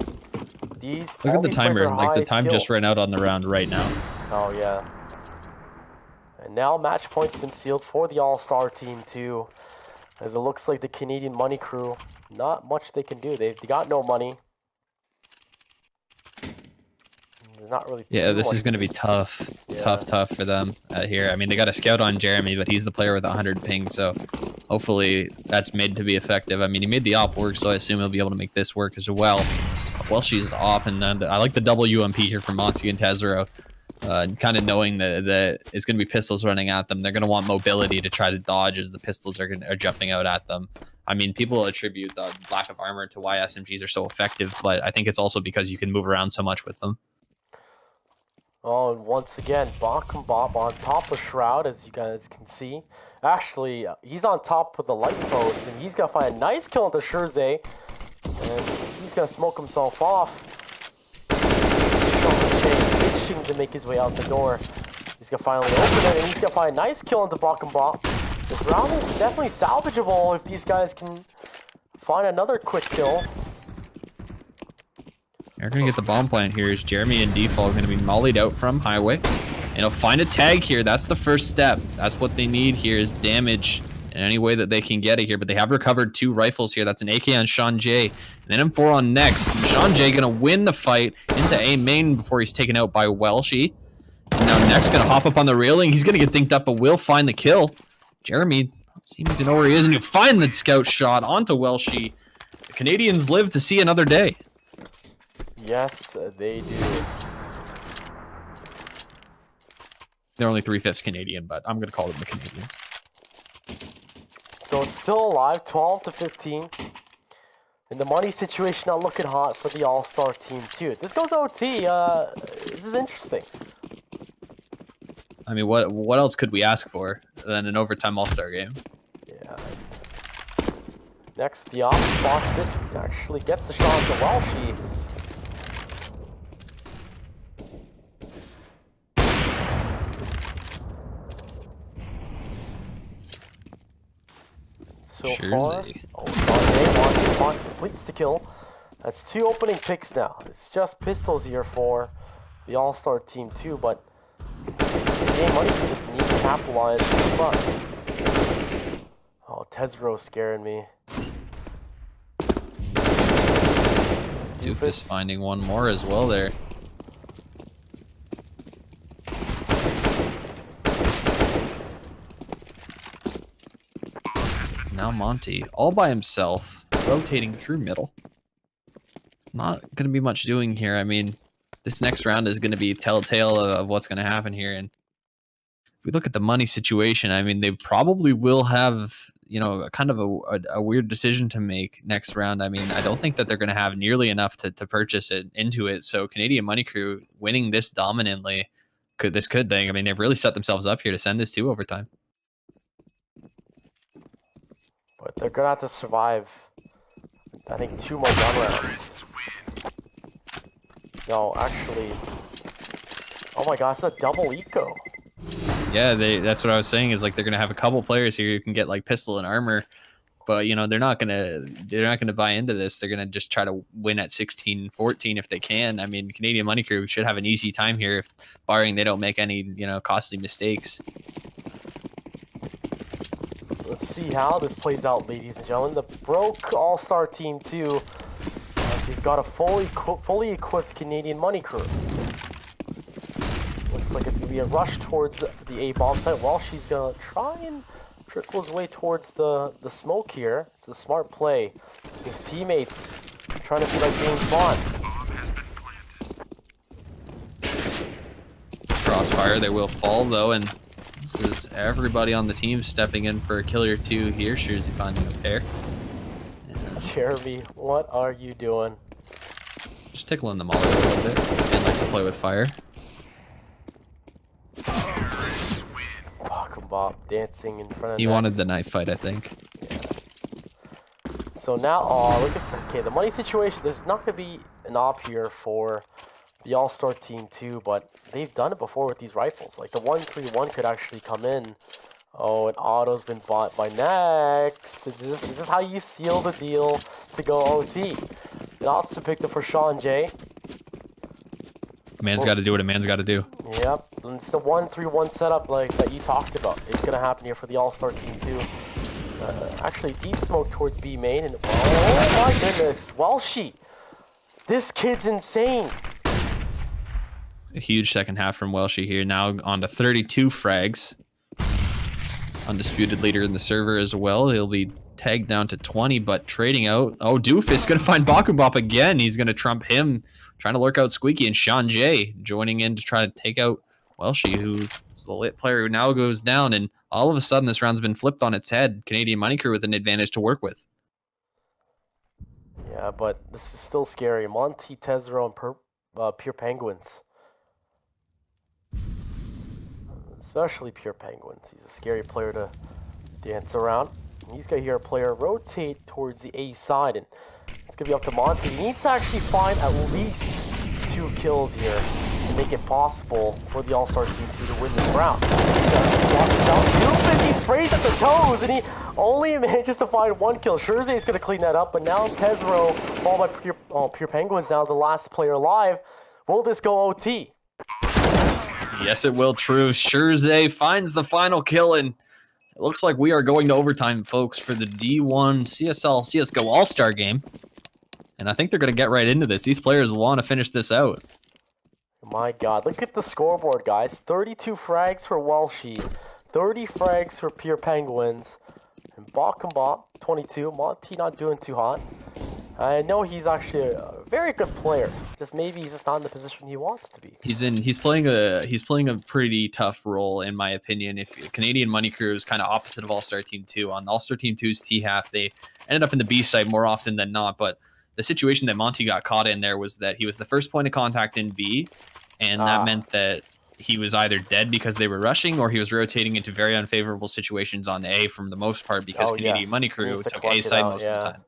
Look at the timer. Like, the time just ran out on the round right now. Oh, yeah. And now match point's been sealed for the All-Star team, too. As it looks like the Canadian Money Crew, not much they can do. They got no money. There's not really. Yeah, this is going to be tough. Yeah. Tough for them here. I mean, they got a scout on Jeremy, but he's the player with 100 ping, so hopefully that's made to be effective. I mean, he made the op work, so I assume he'll be able to make this work as well. Well, she's off, and I like the double UMP here from Monty and Tezero. Kind of knowing that it's going to be pistols running at them. They're going to want mobility to try to dodge as the pistols are jumping out at them. I mean, people attribute the lack of armor to why SMGs are so effective, but I think it's also because you can move around so much with them. Oh, and once again, Bachenbach on top of Shroud, as you guys can see. Actually, he's on top of the light post, and he's going to find a nice kill into Scherze. And he's going to smoke himself off. Itching to make his way out the door. He's going to finally open it, and he's going to find a nice kill into Bachenbach. This round is definitely salvageable if these guys can find another quick kill. They're going to get the bomb plant here. Is Jeremy and Default going to be mollied out from Highway. And he'll find a tag here. That's the first step. That's what they need here is damage in any way that they can get it here. But they have recovered 2 rifles here. That's an AK on Sean J. And then M4 on Next. Sean J going to win the fight into A main before he's taken out by Welshi. And now Next going to hop up on the railing. He's going to get dinked up, but will find the kill. Jeremy not seeming to know where he is, and he'll find the scout shot onto Welshi. The Canadians live to see another day. Yes, they do. They're only 3/5 Canadian, but I'm going to call them the Canadians. So it's still alive, 12-15. And the money situation not looking hot for the All-Star team, too. This goes OT. This is interesting. I mean, what else could we ask for than an overtime All-Star game? Yeah. Next, the op spots it. Actually gets the shot to Welshi. So far, Monty completes the kill. That's 2 opening picks now. It's just pistols here for the All-Star team too, but game money just needs to capitalize. But oh, Tezero scaring me. Doofus finding one more as well there. Now Monty, all by himself, rotating through middle. Not going to be much doing here. I mean, this next round is going to be telltale of what's going to happen here. And if we look at the money situation, I mean, they probably will have, you know, kind of a weird decision to make next round. I mean, I don't think that they're going to have nearly enough to purchase it into it. So Canadian Money Crew winning this dominantly could thing. I mean, they've really set themselves up here to send this to overtime. But they're going to have to survive, I think, 2 more gun rounds. No, actually... Oh my gosh, it's a double eco. Yeah, that's what I was saying, is like they're going to have a couple players here who can get like pistol and armor. But, you know, they're not going to buy into this. They're going to just try to win at 16-14 if they can. I mean, Canadian Money Crew should have an easy time here, barring they don't make any, you know, costly mistakes. let's see how this plays out, ladies and gentlemen. The broke All-Star Team 2. We've got a fully equipped Canadian Money Crew. Looks like it's going to be a rush towards the A bomb site. Well, she's going to try and trickle his way towards the smoke here. It's a smart play. His teammates trying to be like James Bond. Crossfire, they will fall though, and this is everybody on the team stepping in for a kill or two here. Jersey finding a pair. Jeremy, what are you doing? Just tickling the molly a little bit. And likes to play with fire. Bob dancing in front of He wanted the knife fight, I think. Yeah. So now, oh, look at, okay, the money situation. There's not going to be an op here for the All-Star Team 2, but they've done it before with these rifles. Like the 131 could actually come in. Oh, and auto's been bought by Next. Is this how you seal the deal to go OT? The auto's been picked up for Sean J. Man's got to do what a man's got to do. Yep, and it's the 1-3-1 setup like that you talked about. It's gonna happen here for the All-Star Team 2. Actually, deep smoke towards B main, and oh my goodness, Welshie, this kid's insane. A huge second half from Welshie here. Now on to 32 frags. Undisputed leader in the server as well. He'll be tagged down to 20, but trading out. Oh, Doofus gonna find Bakumbop again. He's gonna trump him, trying to lurk out Squeaky, and Sean J joining in to try to take out Welshie, who's the lit player who now goes down, and all of a sudden this round's been flipped on its head. Canadian Money Crew with an advantage to work with. Yeah, but this is still scary. Monty, Tezero, and Pure Penguins. Especially Pure Penguins. He's a scary player to dance around. And he's got here a player rotate towards the A side, and it's going to be up to Monty. He needs to actually find at least 2 kills here to make it possible for the All-Star Team 2 to win this round. He sprays at the toes, and he only manages to find 1 kill. Scherze's going to clean that up, but now Tezero, followed by Pure Penguins, now the last player alive. Will this go OT? Yes, it will. True. Scherze finds the final kill, and it looks like we are going to overtime, folks, for the D1 CSGO All-Star game. And I think they're going to get right into this. These players want to finish this out. My God, look at the scoreboard, guys. 32 frags for Welshie, 30 frags for Pure Penguins, and Bakumbop, 22. Monty not doing too hot. I know he's actually a very good player. Just maybe he's just not in the position he wants to be. He's playing a pretty tough role, in my opinion. If Canadian Money Crew is kind of opposite of All-Star Team 2. On All-Star Team 2's T-half, they ended up in the B side more often than not, but the situation that Monty got caught in there was that he was the first point of contact in B, and that meant that he was either dead because they were rushing, or he was rotating into very unfavorable situations on A for the most part, because Canadian Money Crew took A side most of the time.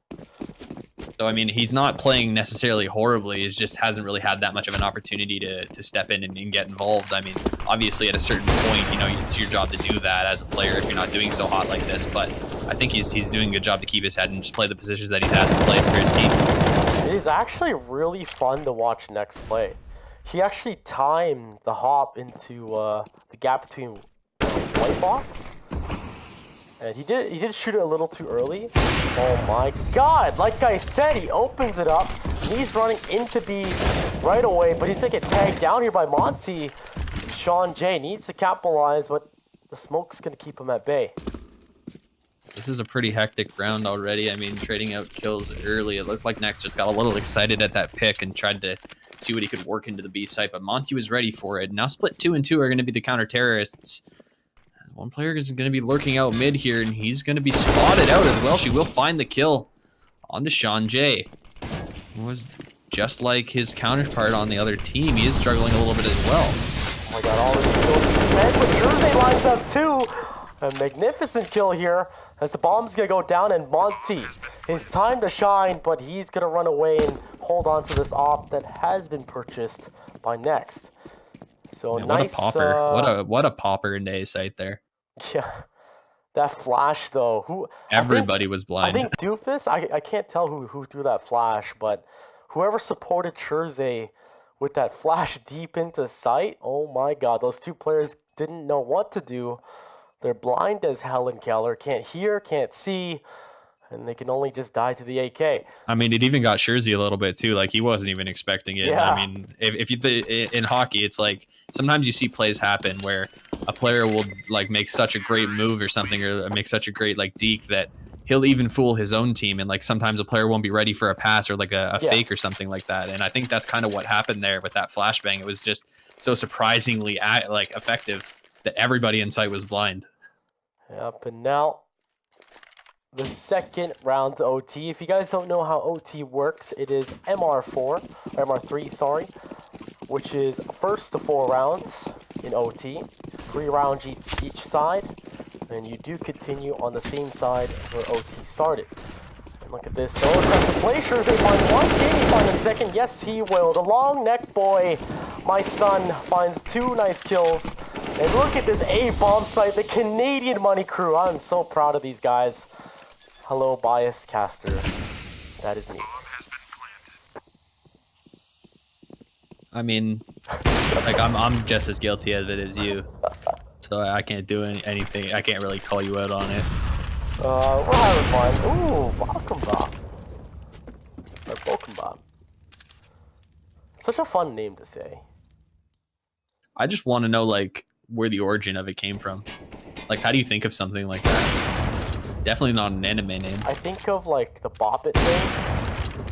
So, I mean, he's not playing necessarily horribly. He just hasn't really had that much of an opportunity to step in and get involved. I mean, obviously, at a certain point, you know, it's your job to do that as a player if you're not doing so hot like this. But I think he's doing a good job to keep his head and just play the positions that he's asked to play for his team. It is actually really fun to watch Next play. He actually timed the hop into the gap between white box. And he did shoot it a little too early. Oh my God, like I said, he opens it up. He's running into B right away, but he's gonna get tagged down here by Monty. Sean J needs to capitalize, but the smoke's gonna keep him at bay. This is a pretty hectic round already. I mean, trading out kills early. It looked like Next just got a little excited at that pick and tried to see what he could work into the B site, but Monty was ready for it. Now split 2 and 2 are gonna be the counter-terrorists. One player is going to be lurking out mid here, and he's going to be spotted out as well. She will find the kill on to Sean J. It was just like his counterpart on the other team. He is struggling a little bit as well. Oh my God, all this kills he spent, but Jersey lines up too. A magnificent kill here as the bomb's going to go down, and Monty, his time to shine, but he's going to run away and hold on to this op that has been purchased by Next. So Man, nice. What a popper. What a popper in A site there. Yeah, that flash though. Everybody was blind. I think Doofus. I can't tell who threw that flash, but whoever supported Scherze with that flash deep into sight. Oh my God, those two players didn't know what to do. They're blind as hell in Keller. Can't hear, can't see, and they can only just die to the AK. I mean, it even got Schurzy a little bit too. Like he wasn't even expecting it. Yeah. I mean, if you in hockey, it's like sometimes you see plays happen where a player will like make such a great move or something, or make such a great like deke that he'll even fool his own team. And like sometimes a player won't be ready for a pass or like a fake or something like that. And I think that's kind of what happened there with that flashbang. It was just so surprisingly like effective that everybody in sight was blind. Yep, and now the second round to OT. If you guys don't know how OT works, it is MR3, sorry, which is first to 4 rounds in OT, 3 rounds each side, and you do continue on the same side where OT started. And look at this, though, aggressive play. Schurzy finds one, can he find a second? Yes, he will. The long neck boy, my son, finds 2 nice kills. And look at this A-bomb site, the Canadian Money Crew. I'm so proud of these guys. Hello, bias caster. That is me. I mean, like I'm just as guilty as it is you, so I can't do anything. I can't really call you out on it. We're having fun. Ooh, Bokumbop. Or Bokumbop. Such a fun name to say. I just want to know like where the origin of it came from. Like, how do you think of something like that? Definitely not an anime name. I think of like the Bop It thing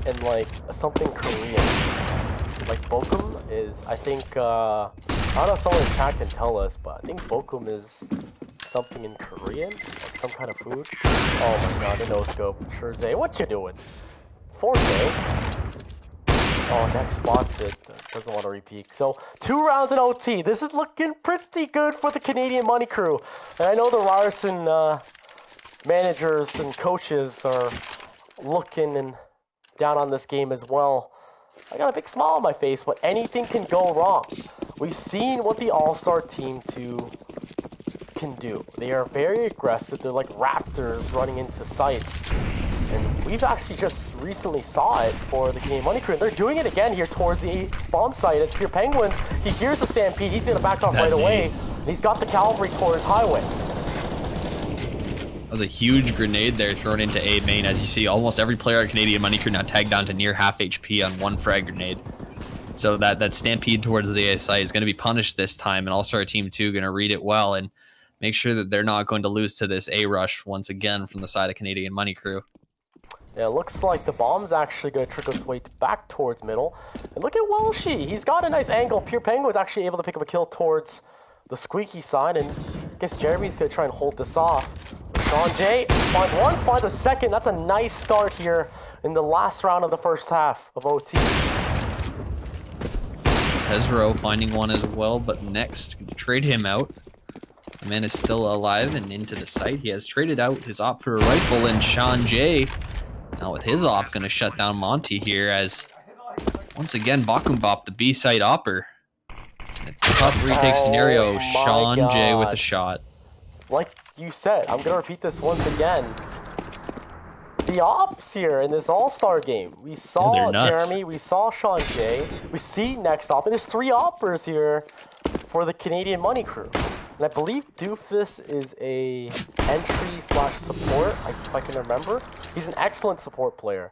and like something Korean. Like Bokum is, I think, I don't know if someone in chat can tell us, but I think Bokum is something in Korean, like some kind of food. Oh my god, the no scope. Schurzy, what you doing? 4K. Oh, next spots it. Doesn't want to repeat. So 2 rounds in OT. This is looking pretty good for the Canadian Money Crew. And I know the Ryerson managers and coaches are looking and down on this game as well. I got a big smile on my face, but anything can go wrong. We've seen what the All-Star Team 2 can do. They are very aggressive. They're like raptors running into sites. And we've actually just recently saw it for the Canadian Money Crew. They're doing it again here towards the bomb site as Pure Penguins. He hears the stampede. He's going to back off right away. And he's got the cavalry towards Highway. That was a huge grenade there thrown into A main. As you see, almost every player at Canadian Money Crew now tagged down to near half HP on 1 frag grenade. So that stampede towards the A site is going to be punished this time, and All-Star Team 2 going to read it well and make sure that they're not going to lose to this A rush once again from the side of Canadian Money Crew. Yeah, it looks like the bomb's actually going to trickle its way back towards middle. And look at Welshie. He's got a nice angle. Pure Penguin's actually able to pick up a kill towards the squeaky side, and I guess Jeremy's going to try and hold this off. Sean J finds one, finds a second. That's a nice start here in the last round of the first half of OT. Hezro finding one as well, but next, trade him out. The man is still alive and into the site. He has traded out his op for a rifle, and Sean J, now with his op, going to shut down Monty here as, once again, Bokumbop, the B-site opper. In a top retake scenario, Sean J with the shot. Like you said, I'm going to repeat this once again. The ops here in this all-star game. We saw Jeremy, we saw Sean J, we see next op, and there's 3 oppers here for the Canadian Money Crew. And I believe Doofus is a entry/support, if I can remember. He's an excellent support player.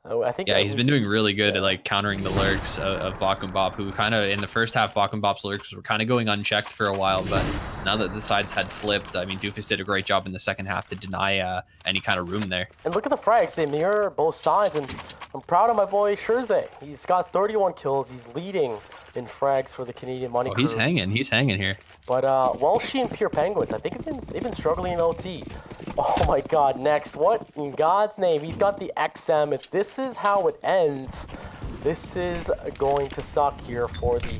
I think he's been doing really good at like countering the lurks of Bokumbop, who kind of in the first half Bokumbop's lurks were kind of going unchecked for a while, but now that the sides had flipped, I mean Doofus did a great job in the second half to deny any kind of room there. And look at the frags, they mirror both sides, and I'm proud of my boy Schurzy. He's got 31 kills, he's leading in frags for the Canadian Money Crew. He's hanging here. But Welshie and Pure Penguins, I think they've been struggling in OT. Oh my god, next, what in God's name? He's got the XM. If this is how it ends, this is going to suck here for the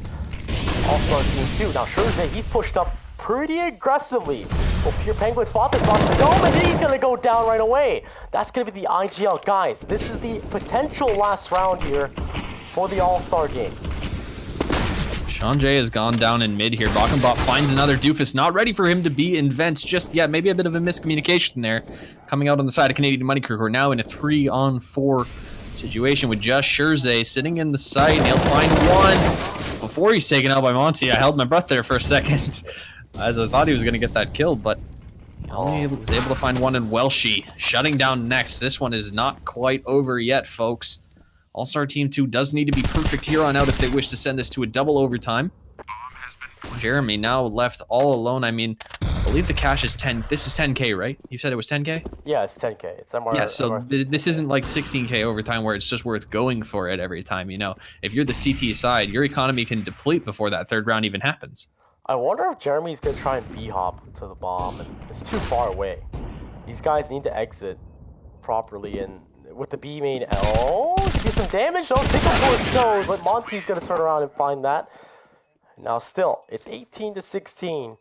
All-Star Team 2. Now, Schurzy, he's pushed up pretty aggressively. Will Pure Penguin spot this off the dome, and he's going to go down right away. That's going to be the IGL. Guys, this is the potential last round here for the All-Star game. Sean J has gone down in mid here. Bokumbop finds another Doofus. Not ready for him to be in vents just yet. Maybe a bit of a miscommunication there. Coming out on the side of Canadian Money Crew. We're now in a 3-on-4 situation with just Schurzy sitting in the site. He'll find one. Before he's taken out by Monty, I held my breath there for a second. as I thought he was going to get that kill, but he only was able to find one in Welshi. Shutting down next. This one is not quite over yet, folks. All-Star Team 2 does need to be perfect here on out if they wish to send this to a double overtime. Jeremy now left all alone. I mean, I believe the cash is 10. This is 10K, right? You said it was 10K? Yeah, it's 10K. It's MR. Yeah, so MR. this isn't like 16K overtime where it's just worth going for it every time, you know. If you're the CT side, your economy can deplete before that third round even happens. I wonder if Jeremy's going to try and B-hop to the bomb. It's too far away. These guys need to exit properly, and with the B main L, do some damage. Don't take him for his nose, but Monty's going to turn around and find that. Now still, it's 18-16,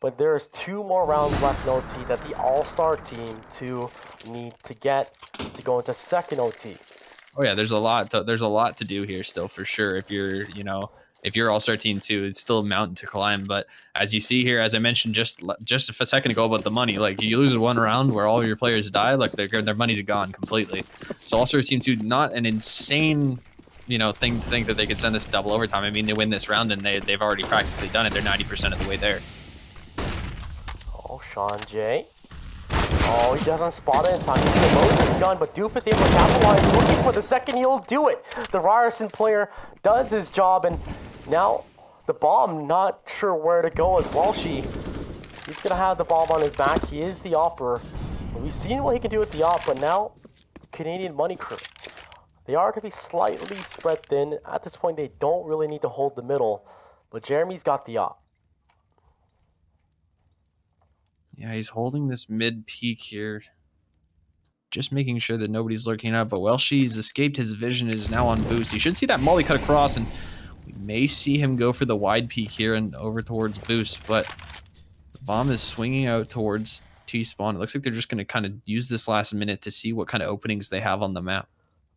but there's 2 more rounds left in OT that the All-Star Team 2 need to get to go into second OT. Oh yeah, there's a lot to do here still for sure. If you're, you know, if you're All-Star Team 2, it's still a mountain to climb. But as you see here, as I mentioned just a second ago about the money, like you lose one round where all your players die, like their money's gone completely. So All-Star Team 2, not an insane, you know, thing to think that they could send this double overtime. I mean, they win this round and they've already practically done it. They're 90% of the way there. Oh, Sean J. Oh, he doesn't spot it in time. He's gonna load his gun, but Doofus able to capitalize. Looking for the second, he'll do it. The Ryerson player does his job, and now the bomb, not sure where to go as Welshi. He's gonna have the bomb on his back. He is the opper. We've seen what he can do with the op, but now Canadian Money Crew. They are going to be slightly spread thin. At this point, they don't really need to hold the middle. But Jeremy's got the op. Yeah, he's holding this mid peak here. Just making sure that nobody's lurking out. But Welshi's escaped his vision, is now on boost. You should see that molly cut across, and we may see him go for the wide peak here and over towards boost. But the bomb is swinging out towards T-spawn. It looks like they're just going to kind of use this last minute to see what kind of openings they have on the map.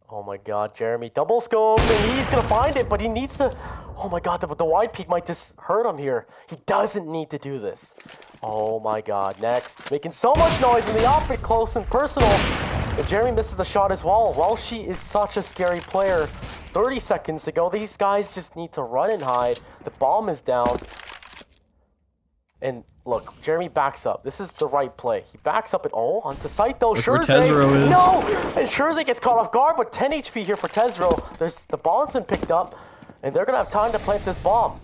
Oh my god, Jeremy. Double scope, and he's going to find it, but he needs to... Oh my god, the wide peak might just hurt him here. He doesn't need to do this. Oh my god, next. Making so much noise in the op, close and personal. But Jeremy misses the shot as well. Welshi is such a scary player. 30 seconds to go. These guys just need to run and hide. The bomb is down. And look, Jeremy backs up. This is the right play. He backs up and onto site though. Look where Tesro is. No! And Scherze gets caught off guard, but 10 HP here for Tesro. The bomb's been picked up, and they're gonna have time to plant this bomb.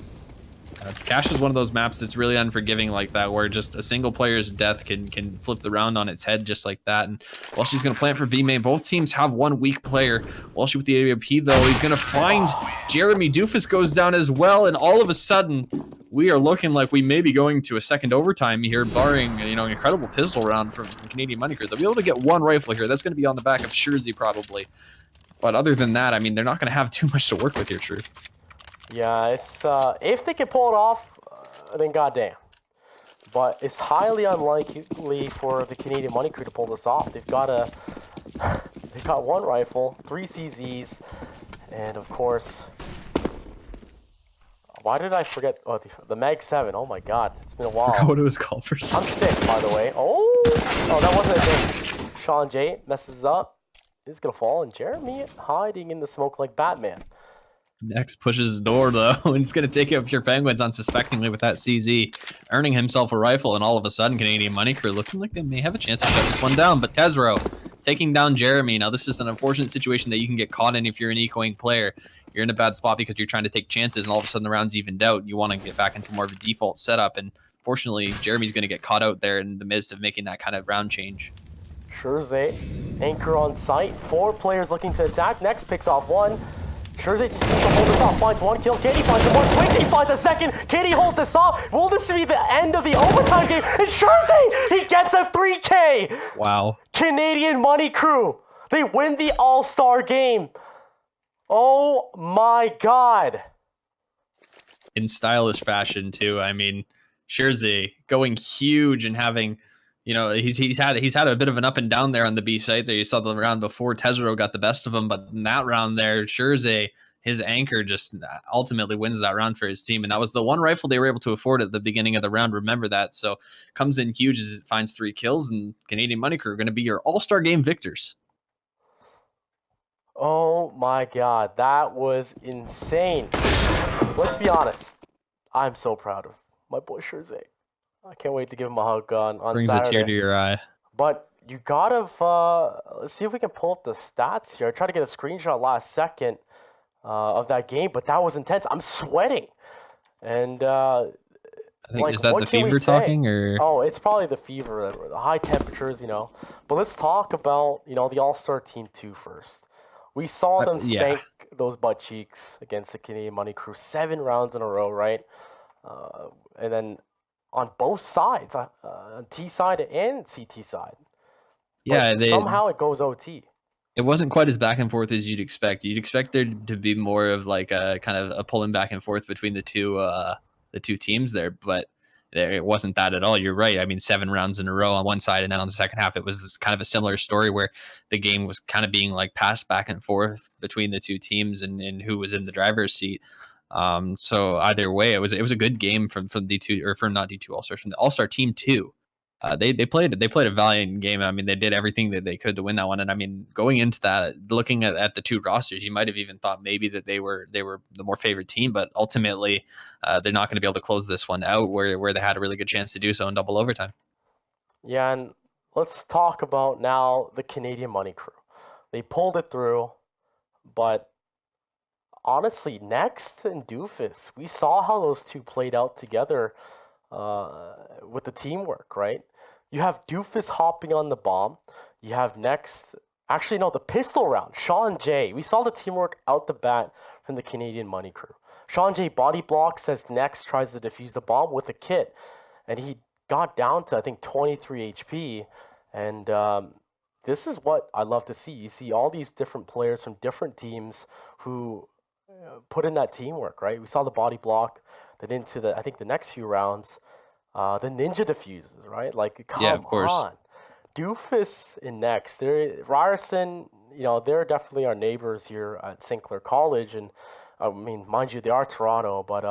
Cash is one of those maps that's really unforgiving like that, where just a single player's death can flip the round on its head just like that. And while she's going to plant for B main, both teams have one weak player. Welshi with the AWP though, he's going to find Jeremy. Doofus goes down as well, and all of a sudden, we are looking like we may be going to a second overtime here, barring, you know, an incredible pistol round from Canadian Money Crew. They'll be able to get one rifle here. That's going to be on the back of Scherze probably. But other than that, I mean, they're not going to have too much to work with here, True. Yeah, it's if they can pull it off, then goddamn. But it's highly unlikely for the Canadian Money Crew to pull this off. They've got one rifle, 3 CZs, and of course, why did I forget? Oh, the Mag 7. Oh my God, it's been a while. I forgot what it was called for a second. I'm sick, by the way. Oh, that wasn't a thing. Sean J messes up. He's gonna fall, and Jeremy hiding in the smoke like Batman. Next pushes door though, and he's going to take out Pure Penguins unsuspectingly with that CZ, earning himself a rifle, and all of a sudden Canadian Money Crew looking like they may have a chance to shut this one down. But Tesro taking down Jeremy. Now this is an unfortunate situation that you can get caught in if you're an ecoing player. You're in a bad spot because you're trying to take chances, and all of a sudden the round's evened out. You want to get back into more of a default setup, and fortunately Jeremy's going to get caught out there in the midst of making that kind of round change. Scherze, anchor on site. 4 players looking to attack. Next picks off 1. Scherze just needs to hold this off, finds 1 kill. Katie finds one, swings, he finds a second. Katie holds this off. Will this be the end of the overtime game? And Scherze, he gets a 3K. Wow. Canadian Money Crew, they win the All-Star game. Oh my God. In stylish fashion too. I mean, Scherze going huge and having, you know, he's had a bit of an up and down there on the B site. There you saw the round before Tesro got the best of him, but in that round there, Scherze, his anchor, just ultimately wins that round for his team, and that was the one rifle they were able to afford at the beginning of the round. Remember that. So comes in huge as it finds 3 kills, and Canadian Money Crew are going to be your All-Star game victors. Oh my God, that was insane. Let's be honest, I'm so proud of my boy Scherze. I can't wait to give him a hug on Brings a tear Saturday. to your eye. But you gotta let's see if we can pull up the stats here. I tried to get a screenshot last second of that game, but that was intense. I'm sweating, and I think like, is that what the can we fever say? talking or Oh, it's probably the fever, the high temperatures, But let's talk about, the All-Star Team 2 first. We saw them yeah. spank those butt cheeks against the Canadian Money Crew 7 rounds in a row, right? Uh, and then on both sides, on T side and CT side. Yeah, But they somehow it goes OT. it wasn't quite as back and forth as you'd expect. You'd expect there to be more of like a kind of a pulling back and forth between the two teams there, but it wasn't that at all. You're right. I mean, 7 rounds in a row on one side, and then on the second half, it was this kind of a similar story where the game was kind of being like passed back and forth between the two teams and who was in the driver's seat. So either way, it was a good game from D2 or from not D2 All Stars from the All Star Team 2. They played a valiant game. I mean, they did everything that they could to win that one. And I mean, going into that, looking at the two rosters, you might have even thought maybe that they were the more favored team, but ultimately, they're not going to be able to close this one out where they had a really good chance to do so in double overtime. Yeah, and let's talk about now the Canadian Money Crew. They pulled it through, but honestly, Next and Doofus, we saw how those two played out together with the teamwork, right? You have Doofus hopping on the bomb. You have Next. Actually, no, the pistol round. Sean J. We saw the teamwork out the bat from the Canadian Money Crew. Sean J. body blocks as Next tries to defuse the bomb with a kit, and he got down to I think 23 HP, and this is what I love to see. You see all these different players from different teams who put in that teamwork, right? We saw the body block, then into the I think the next few rounds, the ninja diffuses, right? Like, Yeah, come of course. on, Doofus in next. They're Ryerson. They're definitely our neighbors here at St. Clair College, and I mean, mind you, they are Toronto, but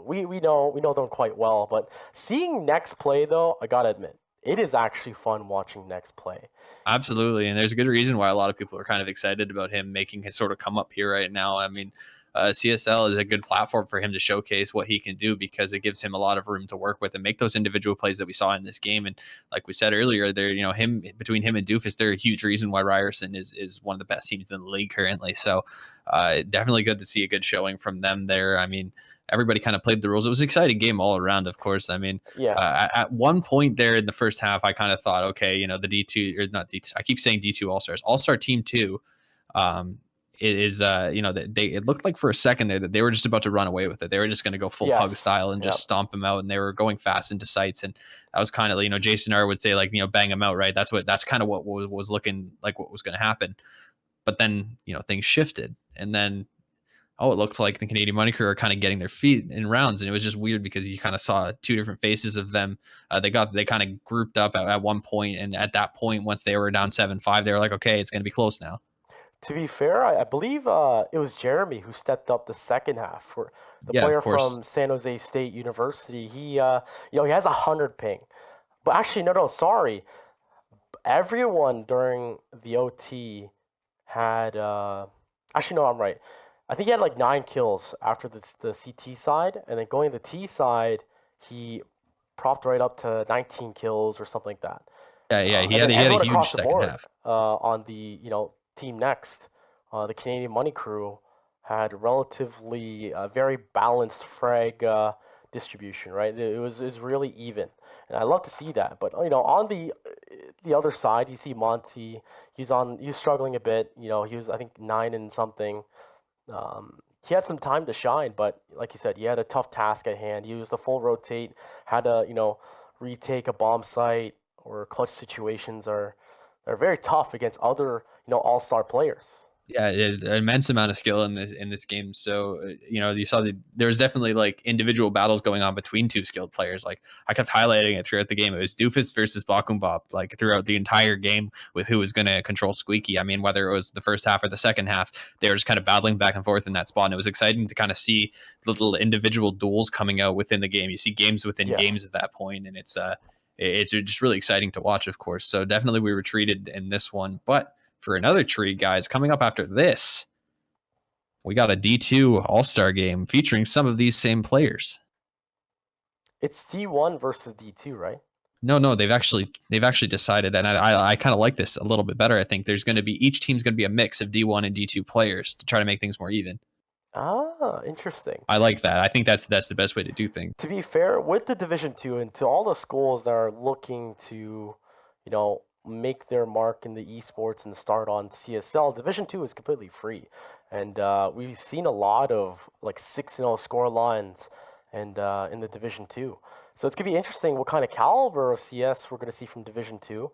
we know them quite well. But seeing Next play though, I gotta admit, it is actually fun watching Next play. Absolutely, and there's a good reason why a lot of people are kind of excited about him making his sort of come up here right now. I mean, CSL is a good platform for him to showcase what he can do because it gives him a lot of room to work with and make those individual plays that we saw in this game. And like we said earlier, there, him between him and Doofus, they're a huge reason why Ryerson is one of the best teams in the league currently. So definitely good to see a good showing from them there. I mean, everybody kind of played the rules. It was an exciting game all around, of course. I mean, Yeah, at one point there in the first half, I kind of thought, okay, the D2 or not D2, I keep saying D2 All Stars, All Star Team 2. It is, it looked like for a second there that they were just about to run away with it. They were just going to go full pug yes, style and yeah. just stomp him out, and they were going fast into sights. And that was kind of, Jason R would say like, bang him out, right? That's kind of what was looking like what was going to happen. But then, things shifted, and then it looks like the Canadian Money Crew are kind of getting their feet in rounds, and it was just weird because you kind of saw two different faces of them. They kind of grouped up at one point, and at that point, once they were down 7-5, they were like, okay, it's going to be close now. To be fair, I believe it was Jeremy who stepped up the second half for the Yeah, of player course. from San Jose State University. He has 100 ping, but actually, no, sorry. Everyone during the OT had. Actually, no, I'm right. I think he had like 9 kills after the CT side, and then going to the T side, he propped right up to 19 kills or something like that. Yeah, And then he had a everyone huge across the second board half. on the team next, the Canadian Money Crew had relatively very balanced frag distribution. Right, it was really even, and I love to see that. But on the other side, you see Monty. He's struggling a bit. He was I think 9 and something. He had some time to shine, but like you said, he had a tough task at hand. He used the full rotate, had to retake a bomb site or clutch situations are very tough against other all-star players. Yeah, an immense amount of skill in this game. So you saw there was definitely like individual battles going on between two skilled players. Like I kept highlighting it throughout the game. It was Doofus versus Bakum Bob, like throughout the entire game with who was going to control Squeaky. I mean, whether it was the first half or the second half, they were just kind of battling back and forth in that spot. And it was exciting to kind of see little individual duels coming out within the game. You see games within Yeah, games at that point, and it's just really exciting to watch, of course. So definitely we were treated in this one, but for another treat, guys, coming up after this, we got a D2 All-Star game featuring some of these same players. It's D1 versus D2, right? No, they've actually decided, and I kind of like this a little bit better. I think there's going to be each team's going to be a mix of D1 and D2 players to try to make things more even. Ah, interesting. I like that. I think that's the best way to do things. To be fair, with the Division Two and to all the schools that are looking to, make their mark in the esports and start on CSL, Division Two is completely free, and we've seen a lot of like 6-0 score lines, and in the Division Two. So it's gonna be interesting what kind of caliber of CS we're gonna see from Division Two.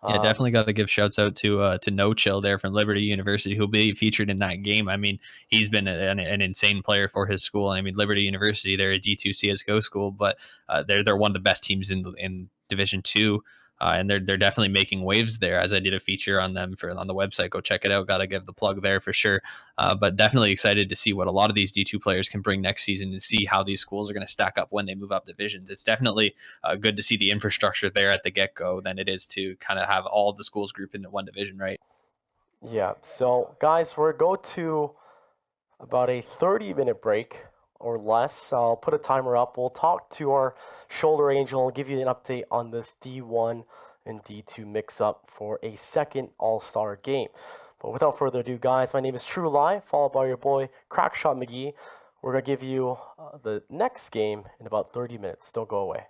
Yeah, Um, definitely got to give shouts out to No Chill there from Liberty University, who'll be featured in that game. I mean, he's been an insane player for his school. I mean, Liberty University, they're a D2 CS:GO school, but they're one of the best teams in Division Two. And they're definitely making waves there. As I did a feature on them on the website, go check it out. Got to give the plug there for sure. But definitely excited to see what a lot of these D2 players can bring next season and see how these schools are going to stack up when they move up divisions. It's definitely good to see the infrastructure there at the get go than it is to kind of have all of the schools grouped into one division, right? yeah. So guys, we're go to about a 30-minute break or less. I'll put a timer up. We'll talk to our shoulder angel and give you an update on this D1 and D2 mix up for a second All-Star game. But without further ado, guys, my name is True Lie, followed by your boy Crackshot McGee. We're going to give you the next game in about 30 minutes. Don't go away.